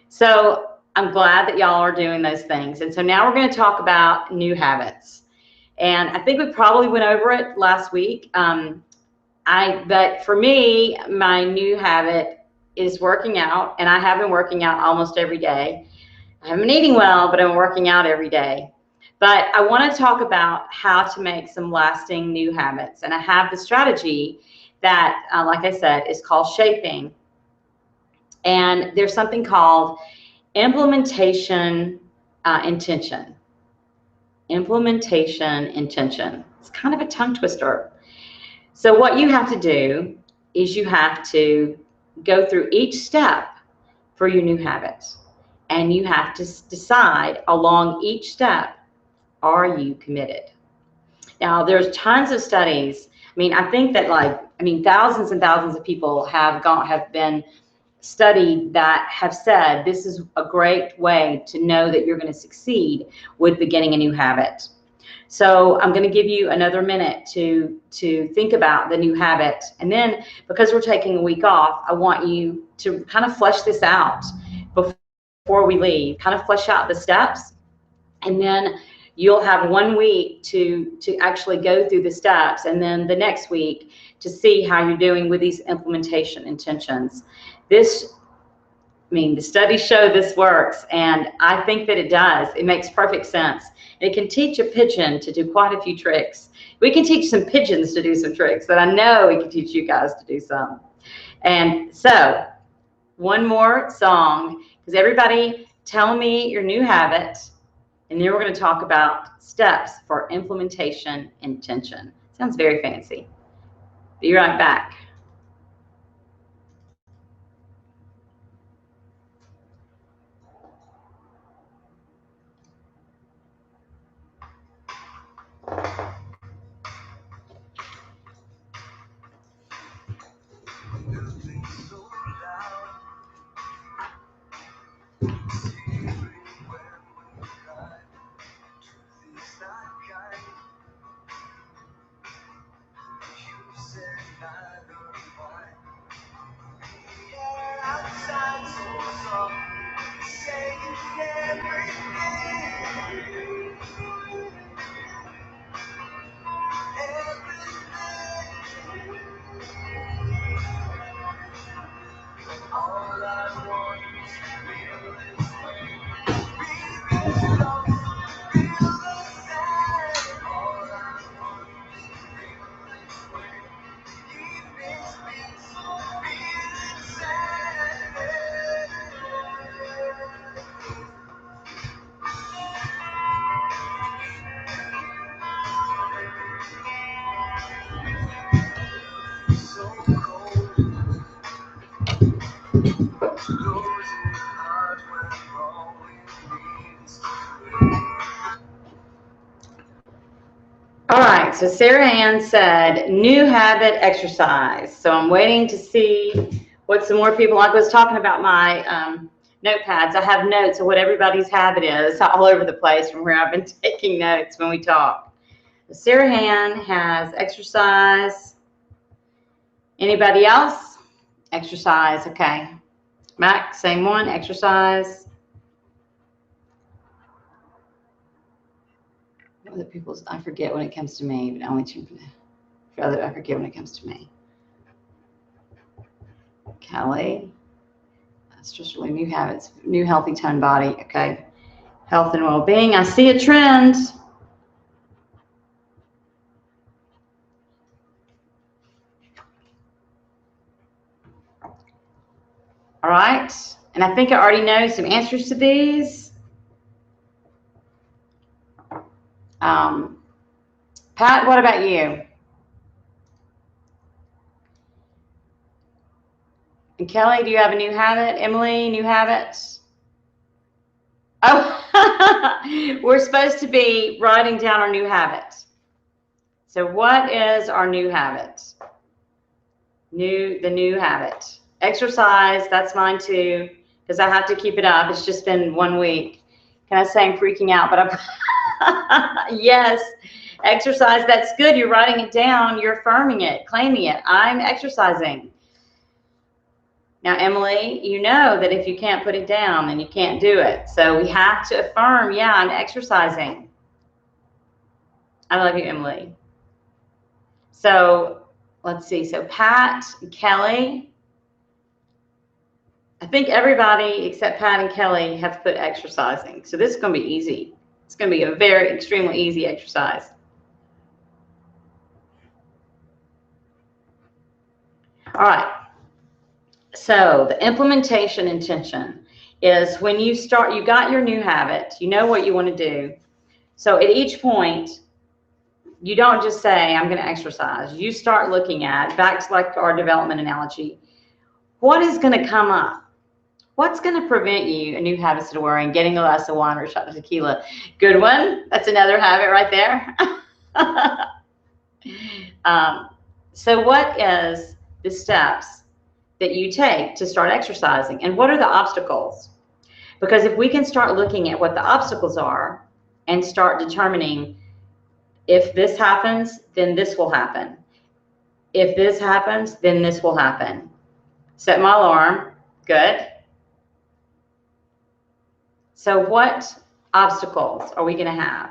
So I'm glad that y'all are doing those things. And so now we're going to talk about new habits. And I think we probably went over it last week. But for me, my new habit is working out, and I have been working out almost every day. I haven't been eating well, but I'm working out every day. But I want to talk about how to make some lasting new habits. And I have the strategy that, like I said, is called shaping. And there's something called implementation intention. Implementation intention. It's kind of a tongue twister. So what you have to do is you have to go through each step for your new habits. And you have to decide along each step, are you committed? Now, there's tons of studies. I mean, I think that thousands and thousands of people have been studied that have said this is a great way to know that you're going to succeed with beginning a new habit. So I'm going to give you another minute to think about the new habit. And then, because we're taking a week off, I want you to kind of flesh this out before we leave, kind of flesh out the steps. And then you'll have 1 week to actually go through the steps, and then the next week to see how you're doing with these implementation intentions. The studies show this works, and I think that it does. It makes perfect sense. It can teach a pigeon to do quite a few tricks. We can teach some pigeons to do some tricks, but I know we can teach you guys to do some. And so, one more song, because everybody tell me your new habit, and then we're going to talk about steps for implementation intention. Sounds very fancy. Be right back. All right, so Sarah Ann said, new habit, exercise. So I'm waiting to see what some more people, like I was talking about my notepads. I have notes of what everybody's habit is all over the place from where I've been taking notes when we talk. Sarah Ann has exercise. Anybody else? Exercise, okay. Mac, same one, exercise. Other people's, I forget when it comes to me, but only for other, I forget when it comes to me. Kelly, that's just really new habits, new healthy tone body. Okay, health and well-being. I see a trend. All right, and I think I already know some answers to these. Pat, what about you? And Kelly, do you have a new habit? Emily, new habits? Oh, we're supposed to be writing down our new habits. So what is our new habit? The new habit. Exercise, that's mine too, because I have to keep it up. It's just been 1 week. Can I say I'm freaking out? But I'm, yes, exercise, that's good. You're writing it down. You're affirming it, claiming it. I'm exercising. Now, Emily, you know that if you can't put it down, then you can't do it. So we have to affirm, yeah, I'm exercising. I love you, Emily. So let's see. So Pat, Kelly, I think everybody except Pat and Kelly have put exercising. So this is going to be easy. It's going to be a very extremely easy exercise. All right. So the implementation intention is when you start, you got your new habit, you know what you want to do. So at each point, you don't just say, I'm going to exercise. You start looking at, back to like our development analogy, what is going to come up? What's going to prevent you, a new habit to worrying, getting a glass of wine or a shot of tequila? Good one. That's another habit right there. So what is the steps that you take to start exercising? And what are the obstacles? Because if we can start looking at what the obstacles are and start determining, if this happens, then this will happen. If this happens, then this will happen. Set my alarm. Good. So what obstacles are we going to have?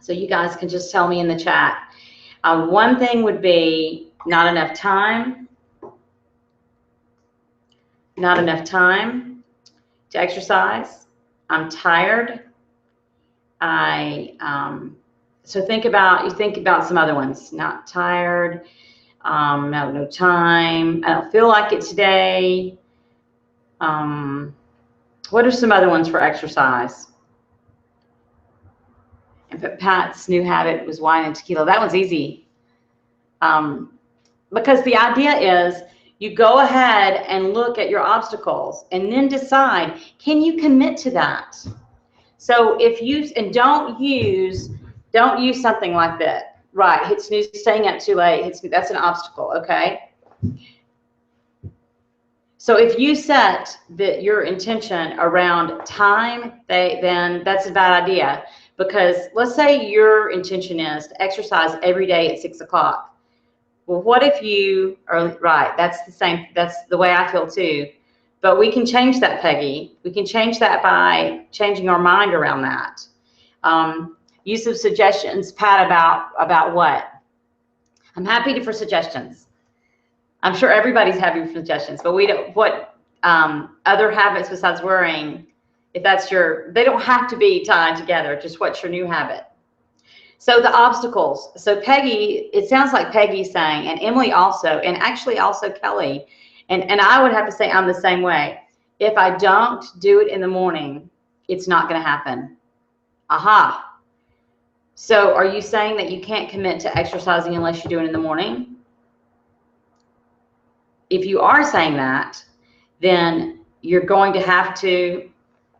So you guys can just tell me in the chat. One thing would be not enough time. Not enough time to exercise. I'm tired. So think about some other ones. Not tired. No time. I don't feel like it today. What are some other ones for exercise? And Pat's new habit was wine and tequila. That one's easy. Because the idea is you go ahead and look at your obstacles and then decide, can you commit to that? So if you, and don't use something like that. Right, hit snooze, staying up too late, that's an obstacle, okay? So if you set your intention around time, then that's a bad idea. Because let's say your intention is to exercise every day at 6 o'clock. Well, what if you are, right, that's the way I feel too. But we can change that, Peggy. We can change that by changing our mind around that. Use of suggestions, Pat, about what? I'm happy for suggestions. I'm sure everybody's happy for suggestions, but what other habits besides worrying, if that's they don't have to be tied together, just what's your new habit? So the obstacles. So Peggy, it sounds like Peggy's saying, and Emily also, and actually also Kelly, and I would have to say I'm the same way. If I don't do it in the morning, it's not going to happen. Aha. So are you saying that you can't commit to exercising unless you do it in the morning? If you are saying that, then you're going to have to,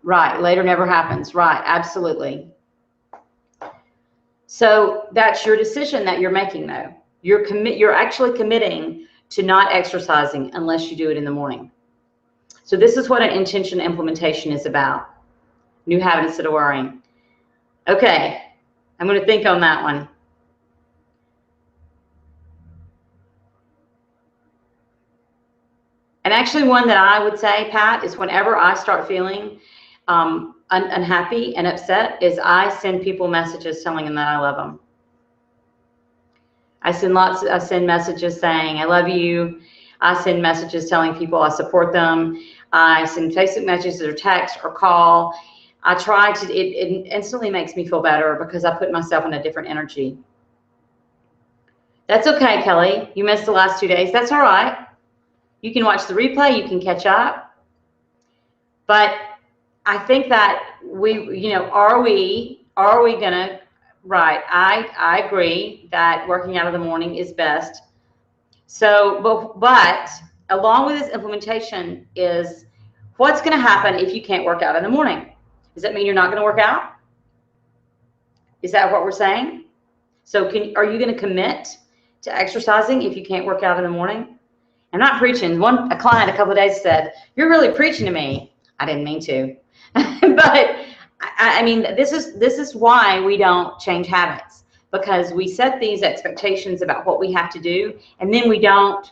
right, later never happens. Right, absolutely. So that's your decision that you're making, though. You're actually committing to not exercising unless you do it in the morning. So this is what an intention implementation is about. New habit instead of worrying. Okay, I'm going to think on that one. And actually one that I would say, Pat, is whenever I start feeling unhappy and upset, is I send people messages telling them that I love them. I send messages saying I love you. I send messages telling people I support them. I send Facebook messages or text or call. I try to, it instantly makes me feel better because I put myself in a different energy. That's okay, Kelly. You missed the last 2 days. That's all right. You can watch the replay. You can catch up. But I think that are we gonna, right, I agree that working out in the morning is best. So, but along with this implementation is what's gonna happen if you can't work out in the morning? Does that mean you're not gonna work out? Is that what we're saying? So are you gonna commit to exercising if you can't work out in the morning? I'm not preaching. A client a couple of days said, "You're really preaching to me." I didn't mean to. But I mean, this is why we don't change habits, because we set these expectations about what we have to do, and then we don't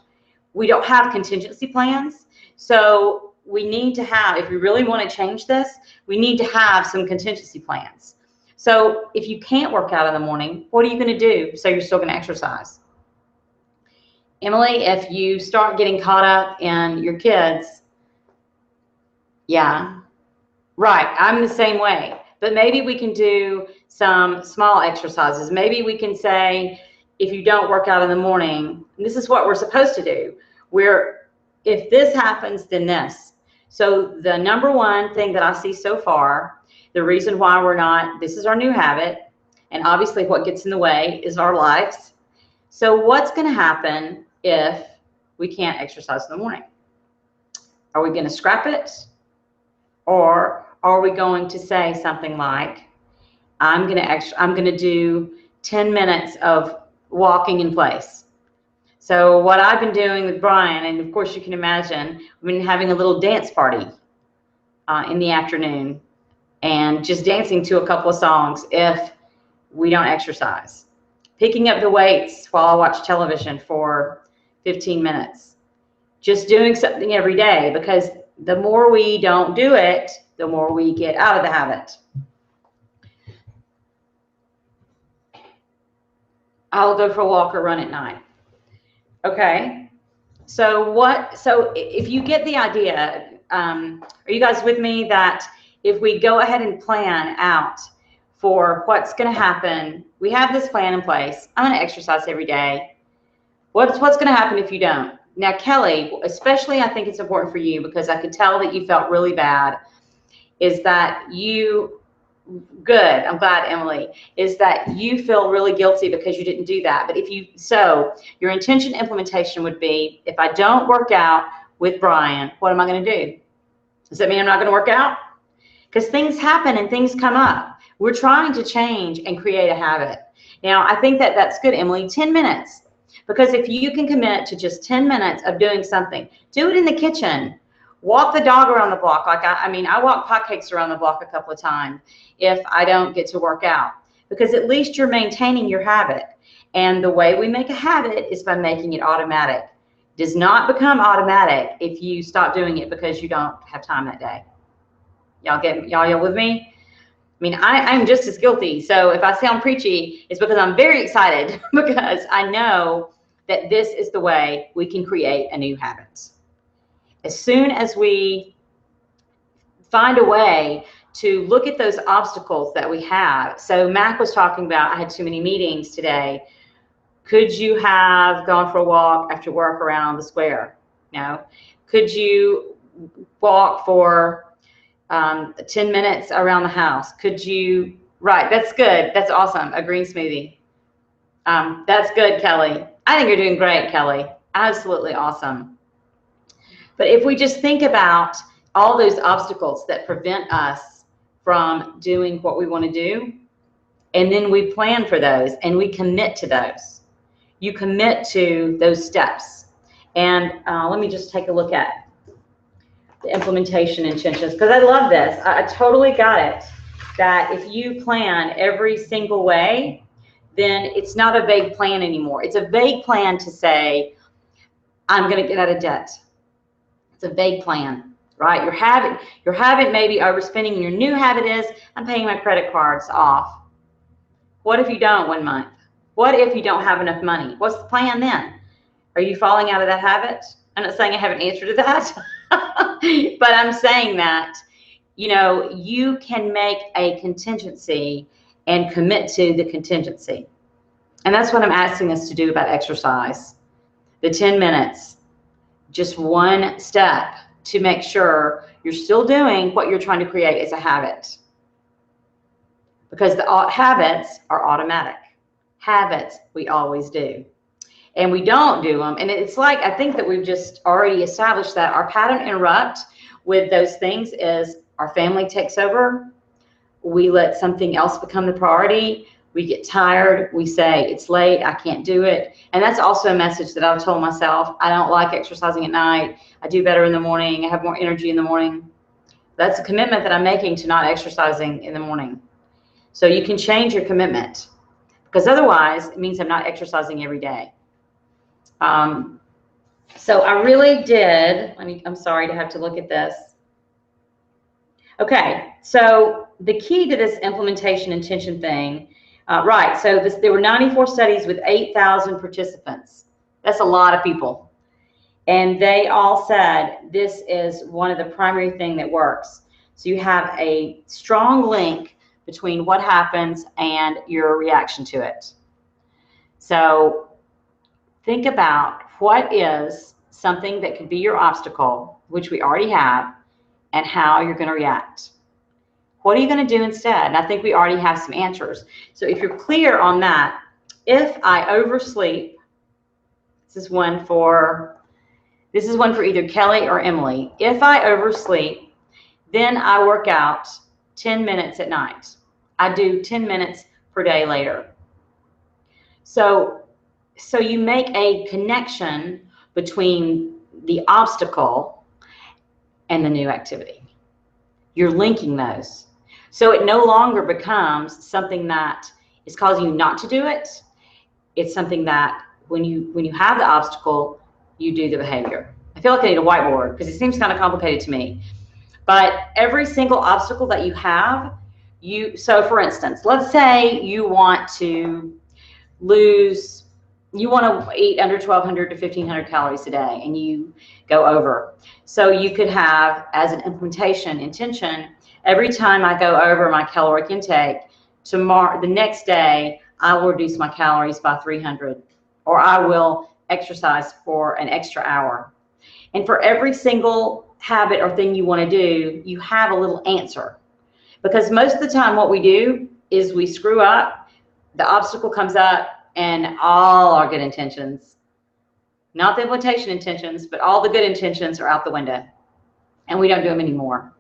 have contingency plans. So we need to have, if we really want to change this, we need to have some contingency plans. So if you can't work out in the morning, what are you going to do so you're still going to exercise? Emily, if you start getting caught up in your kids, yeah. Right, I'm the same way, but maybe we can do some small exercises. Maybe we can say, if you don't work out in the morning, this is what we're supposed to do. If this happens, then this. So the number one thing that I see so far, the reason why this is our new habit, and obviously what gets in the way is our lives. So what's going to happen if we can't exercise in the morning? Are we going to scrap it? Or are we going to say something like, I'm going to do 10 minutes of walking in place. So what I've been doing with Brian, and of course you can imagine, we've been having a little dance party in the afternoon and just dancing to a couple of songs if we don't exercise. Picking up the weights while I watch television for 15 minutes. Just doing something every day, because the more we don't do it, the more we get out of the habit. I'll go for a walk or run at night. Okay. So if you get the idea, are you guys with me that if we go ahead and plan out for what's going to happen, we have this plan in place. I'm going to exercise every day. What's going to happen if you don't? Now, Kelly, especially I think it's important for you because I could tell that you felt really bad, is that you, good, I'm glad, Emily, is that you feel really guilty because you didn't do that. But if you, so your intention implementation would be, if I don't work out with Brian, what am I going to do? Does that mean I'm not going to work out? Because things happen and things come up. We're trying to change and create a habit. Now, I think that that's good, Emily, 10 minutes. Because if you can commit to just 10 minutes of doing something, do it in the kitchen. Walk the dog around the block. Like I walk potcakes around the block a couple of times if I don't get to work out. Because at least you're maintaining your habit. And the way we make a habit is by making it automatic. It does not become automatic if you stop doing it because you don't have time that day. Y'all with me? I mean, I'm just as guilty. So if I sound preachy, it's because I'm very excited because I know that this is the way we can create a new habit. As soon as we find a way to look at those obstacles that we have. So Mac was talking about, I had too many meetings today. Could you have gone for a walk after work around the square? No. Could you walk for 10 minutes around the house? Could you, right, that's good. That's awesome. A green smoothie. That's good, Kelly. I think you're doing great, Kelly. Absolutely awesome. But if we just think about all those obstacles that prevent us from doing what we want to do, and then we plan for those and we commit to those. You commit to those steps. And let me just take a look at the implementation intentions, because I love this. I totally got it, that if you plan every single way, then it's not a vague plan anymore. It's a vague plan to say, I'm going to get out of debt. It's a vague plan, right? Your habit may be overspending, and your new habit is, I'm paying my credit cards off. What if you don't one month? What if you don't have enough money? What's the plan then? Are you falling out of that habit? I'm not saying I have an answer to that, but I'm saying that, you know, you can make a contingency and commit to the contingency. And that's what I'm asking us to do about exercise. The 10 minutes, just one step to make sure you're still doing what you're trying to create as a habit. Because the habits are automatic. Habits we always do. And we don't do them. And it's like, I think that we've just already established that our pattern interrupt with those things is our family takes over. We let something else become the priority. We get tired. We say, it's late, I can't do it. And that's also a message that I've told myself. I don't like exercising at night. I do better in the morning. I have more energy in the morning. That's a commitment that I'm making to not exercising in the morning. So you can change your commitment, because otherwise it means I'm not exercising every day. So I really did, I'm sorry to have to look at this. Okay, so the key to this implementation intention thing, right, so there were 94 studies with 8,000 participants. That's a lot of people. And they all said this is one of the primary things that works. So you have a strong link between what happens and your reaction to it. So think about what is something that could be your obstacle, which we already have, and how you're going to react. What are you going to do instead? And I think we already have some answers. So if you're clear on that, if I oversleep, this is one for either Kelly or Emily. If I oversleep, then I work out 10 minutes at night. I do 10 minutes per day later. So you make a connection between the obstacle and the new activity. You're linking those. So it no longer becomes something that is causing you not to do it. It's something that when you have the obstacle, you do the behavior. I feel like I need a whiteboard because it seems kind of complicated to me. But every single obstacle that you have, so for instance, let's say you want to lose, you want to eat under 1,200 to 1,500 calories a day, and you go over. So you could have, as an implementation intention, every time I go over my caloric intake, tomorrow, the next day, I will reduce my calories by 300, or I will exercise for an extra hour. And for every single habit or thing you want to do, you have a little answer. Because most of the time what we do is we screw up, the obstacle comes up, and all our good intentions, not the implementation intentions, but all the good intentions are out the window, and we don't do them anymore.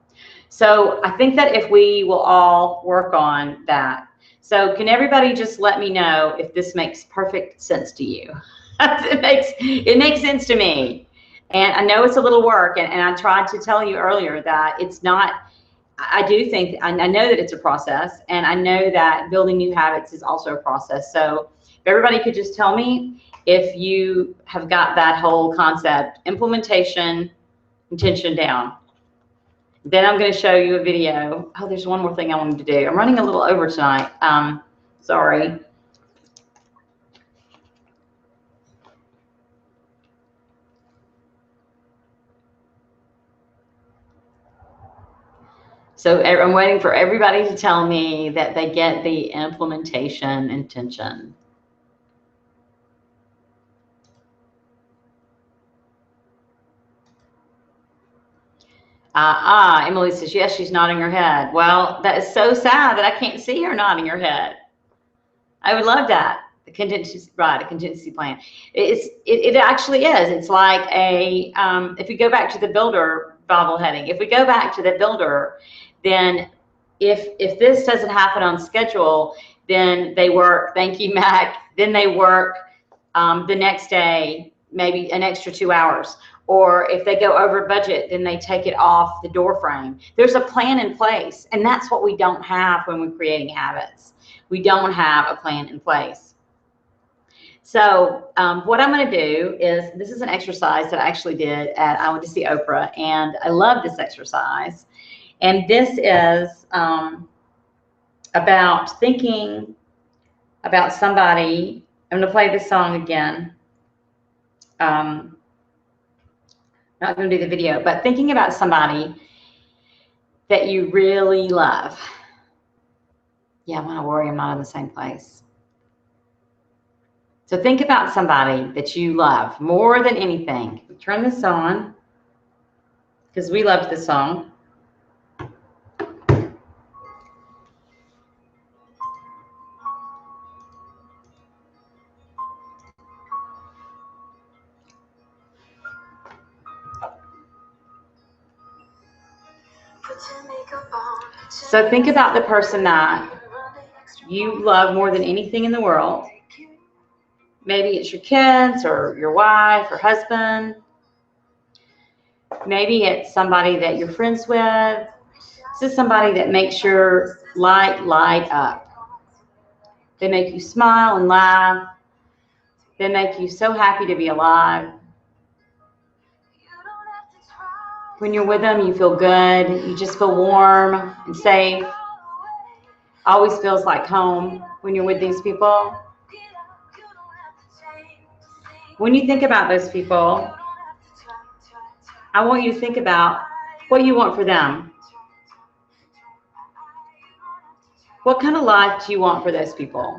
So I think that if we will all work on that. So can everybody just let me know if this makes perfect sense to you? It makes sense to me. And I know it's a little work, and I tried to tell you earlier that it's not, I do think, I know that it's a process, and I know that building new habits is also a process. So if everybody could just tell me if you have got that whole concept, implementation, intention down. Then I'm going to show you a video. Oh, there's one more thing I wanted to do. I'm running a little over tonight. Sorry. So I'm waiting for everybody to tell me that they get the implementation intention. Emily says, yes, she's nodding her head. Well, that is so sad that I can't see her nodding her head. I would love that. A contingency, right, a contingency plan. It actually is. It's like a, if we go back to the builder bobbleheading, if we go back to the builder, then if this doesn't happen on schedule, then they work, thank you, Mac, then they work the next day, maybe an extra 2 hours. Or if they go over budget, then they take it off the door frame. There's a plan in place, and that's what we don't have when we're creating habits. We don't have a plan in place. So what I'm going to do is, this is an exercise that I actually did at, I went to see Oprah, and I love this exercise. And this is about thinking about somebody. I'm going to play this song again. Not going to do the video, but thinking about somebody that you really love. Yeah, I'm going to worry I'm not in the same place. So think about somebody that you love more than anything. Turn this on because we loved this song. So think about the person that you love more than anything in the world. Maybe it's your kids or your wife or husband. Maybe it's somebody that you're friends with. This is somebody that makes your light up. They make you smile and laugh. They make you so happy to be alive. When you're with them, you feel good. You just feel warm and safe. Always feels like home when you're with these people. When you think about those people, I want you to think about what you want for them. What kind of life do you want for those people?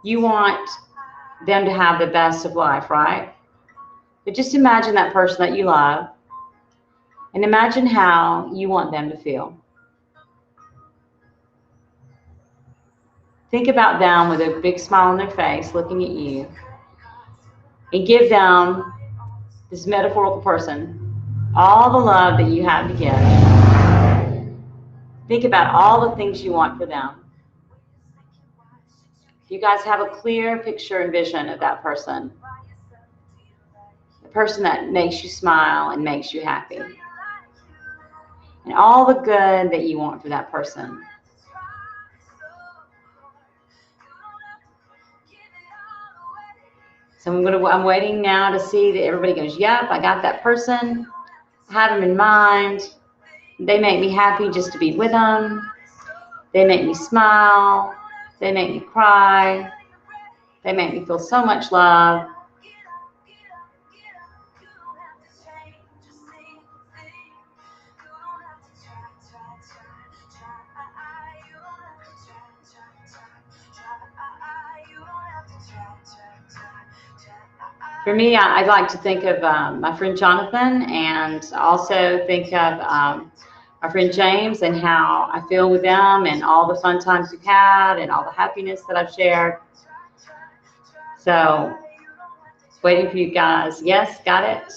You want them to have the best of life, right? But just imagine that person that you love and imagine how you want them to feel. Think about them with a big smile on their face looking at you, and give them, this metaphorical person, all the love that you have to give. Think about all the things you want for them. You guys have a clear picture and vision of that person. The person that makes you smile and makes you happy. And all the good that you want for that person. So I'm waiting now to see that everybody goes, yep, I got that person. I have them in mind. They make me happy just to be with them. They make me smile. They make me cry. They make me feel so much love. For me, I'd like to think of my friend Jonathan, and also think of our friend James and how I feel with them and all the fun times we've had and all the happiness that I've shared. So, waiting for you guys. Yes, got it.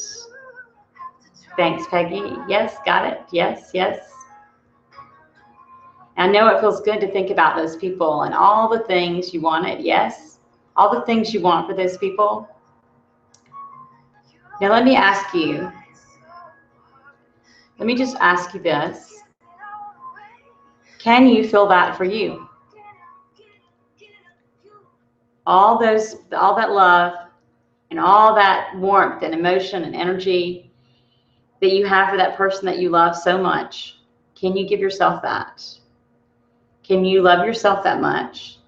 Thanks, Peggy. Yes, got it. Yes, yes. I know it feels good to think about those people and all the things you wanted. Yes, all the things you want for those people. Now let me ask you, let me just ask you this. Can you feel that for you? All that love and all that warmth and emotion and energy that you have for that person that you love so much, can you give yourself that? Can you love yourself that much?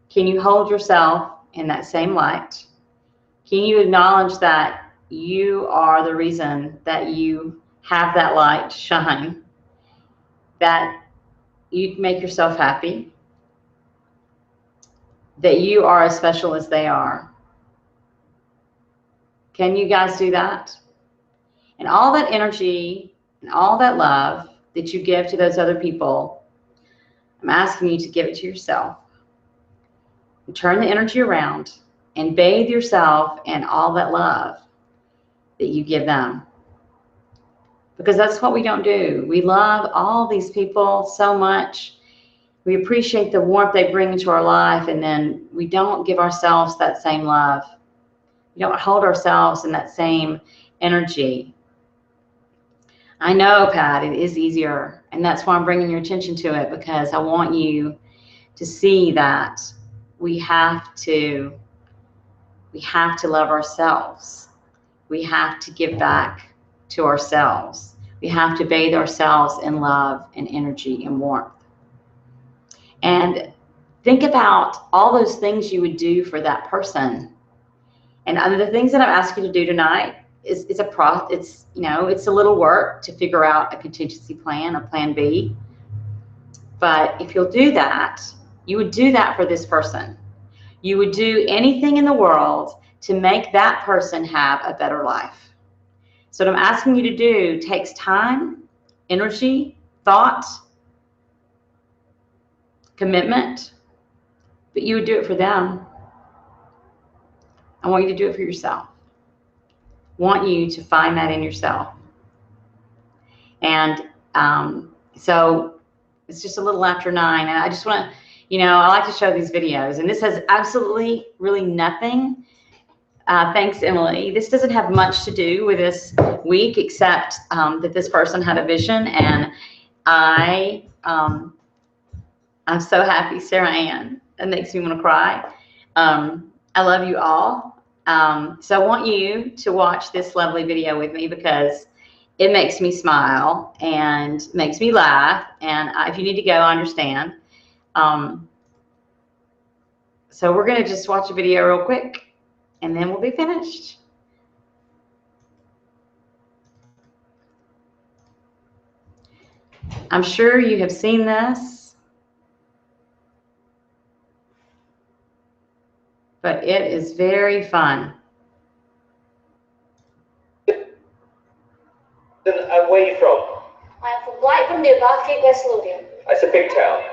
Can you hold yourself in that same light? Can you acknowledge that you are the reason that you have that light shine, that you make yourself happy, that you are as special as they are? Can you guys do that? And all that energy and all that love that you give to those other people, I'm asking you to give it to yourself. And turn the energy around and bathe yourself in all that love that you give them. Because that's what we don't do. We love all these people so much. We appreciate the warmth they bring into our life, and then we don't give ourselves that same love. We don't hold ourselves in that same energy. I know, Pat, it is easier, and that's why I'm bringing your attention to it, because I want you to see that we have to love ourselves. We have to give back to ourselves. We have to bathe ourselves in love and energy and warmth. And think about all those things you would do for that person. And the things that I'm asking you to do tonight it's a little work to figure out a contingency plan, a plan B. But if you'll do that, you would do that for this person. You would do anything in the world to make that person have a better life. So what I'm asking you to do takes time, energy, thought, commitment, but you would do it for them. I want you to do it for yourself. I want you to find that in yourself. And so it's just a little after 9, and I just want to, I like to show these videos, and this has absolutely really nothing. Thanks, Emily. This doesn't have much to do with this week, except that this person had a vision, and I'm so happy, Sarah Ann. It makes me want to cry. I love you all. So I want you to watch this lovely video with me, because it makes me smile and makes me laugh. And if you need to go, I understand. So we're going to just watch a video real quick, and then we'll be finished. I'm sure you have seen this, but it is very fun. And where are you from? I'm from Blackburn, near Bathgate, West Lothian. It's a big town.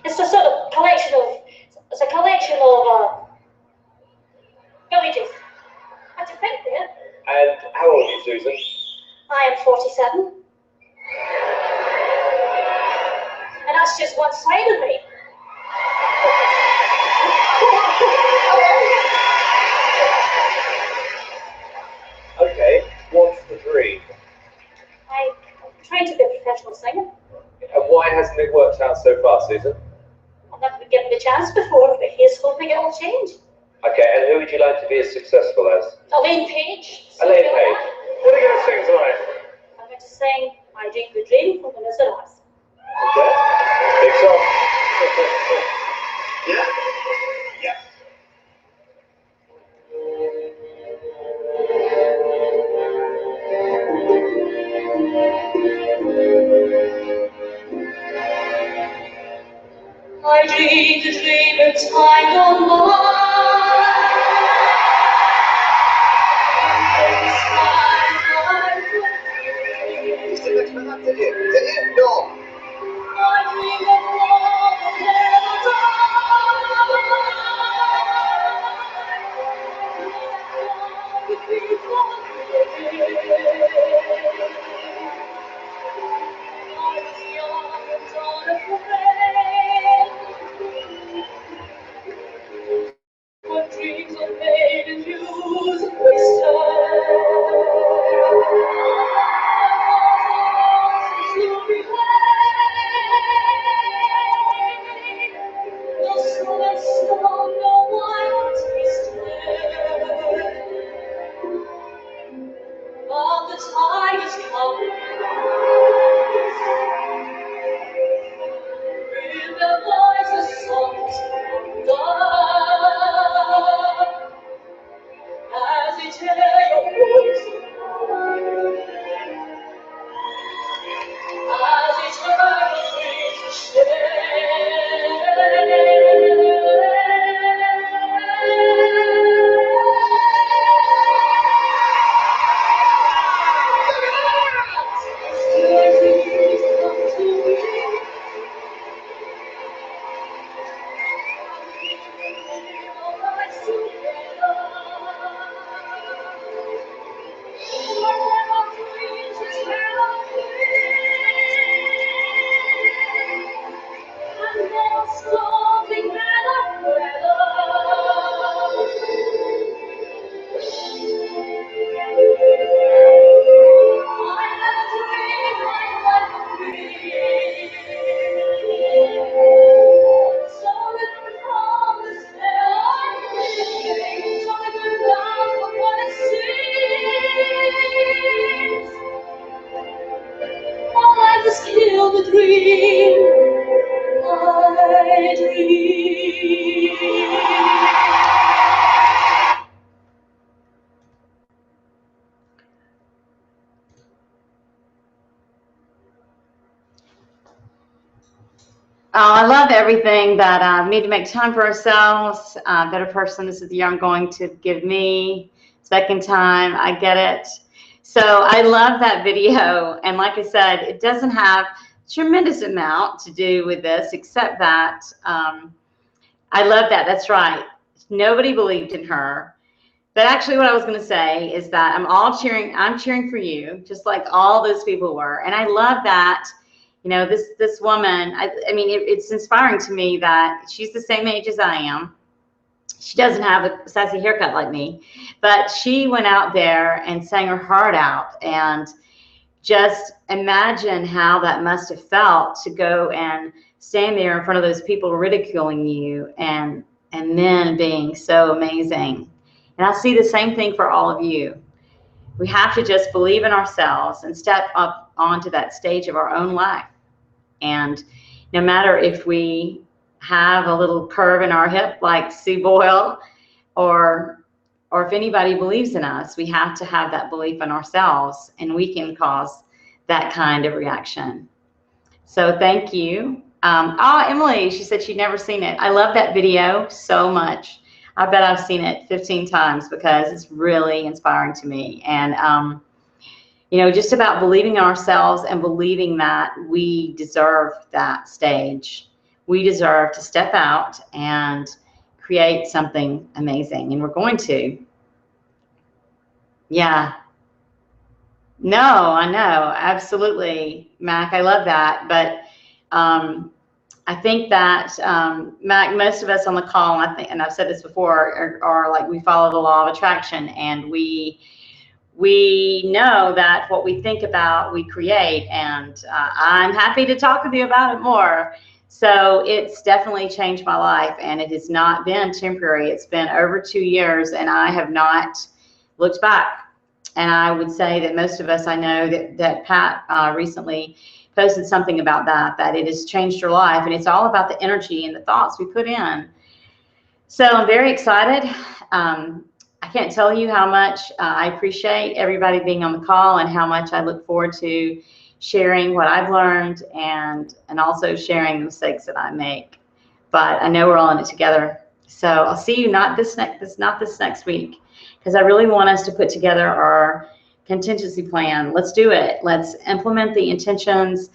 It's a sort of collection of villages. What do you think, dear? And how old are you, Susan? I am 47. And that's just one side of me. Okay, what's the dream? I'm trying to be a professional singer. And why hasn't it worked out so far, Susan? I've never been given the chance before, but here's hoping it will change. Okay, and who would you like to be as successful as? Elaine Page. Elaine Page. What are you going to sing tonight? I'm going to sing My Dream Good Dream from the Wizard of Oz. Okay, big song. to dream of time gone by. You didn't expect that, did you? Did you? No. I dream of love that never what dreams are made and used and no sweat song, no wine tasted. But the time has come. In their voice a soft dove, as they tell your voice, as they turn your face to shame. Kill the dream, my dream. I love everything that we need to make time for ourselves. Better person, this is the year I'm going to give me. Second time, I get it. So I love that video. And like I said, it doesn't have a tremendous amount to do with this, except that I love that. That's right. Nobody believed in her. But actually what I was going to say is that I'm cheering for you, just like all those people were. And I love that. You know, this woman, I mean, it's inspiring to me that she's the same age as I am. She doesn't have a sassy haircut like me, but she went out there and sang her heart out. And just imagine how that must have felt to go and stand there in front of those people ridiculing you and then being so amazing. And I see the same thing for all of you. We have to just believe in ourselves and step up onto that stage of our own life. And no matter if we have a little curve in our hip like Sue Boyle, or if anybody believes in us, we have to have that belief in ourselves, and we can cause that kind of reaction. So thank you. Emily, she said she'd never seen it. I love that video so much. I bet I've seen it 15 times because it's really inspiring to me. And you know, just about believing in ourselves and believing that we deserve that stage. We deserve to step out and create something amazing, and we're going to. Yeah. No, I know, absolutely, Mac. I love that, but I think that Mac, most of us on the call, and I've said this before, are like, we follow the law of attraction, and we know that what we think about, we create. And I'm happy to talk with you about it more. So it's definitely changed my life, and it has not been temporary. It's been over 2 years, and I have not looked back. And I would say that most of us, I know that Pat recently posted something about that it has changed your life, and it's all about the energy and the thoughts we put in. So I'm very excited. I can't tell you how much I appreciate everybody being on the call, and how much I look forward to sharing what I've learned, and also sharing the mistakes that I make. but I know we're all in it together. So I'll see you not this next week, because I really want us to put together our contingency plan. Let's do it. Let's implement the intentions.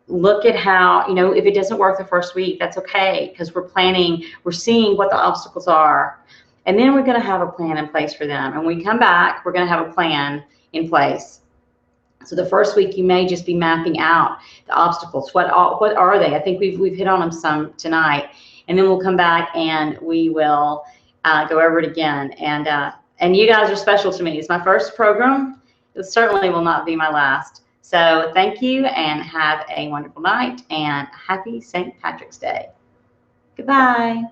Look at how, if it doesn't work the first week, that's okay, because we're planning, we're seeing what the obstacles are. And then we're going to have a plan in place for them. And when we come back, we're going to have a plan in place. So the first week, you may just be mapping out the obstacles. What are they? I think we've hit on them some tonight. And then we'll come back and we will go over it again. And you guys are special to me. It's my first program. It certainly will not be my last. So thank you, and have a wonderful night, and happy St. Patrick's Day. Goodbye.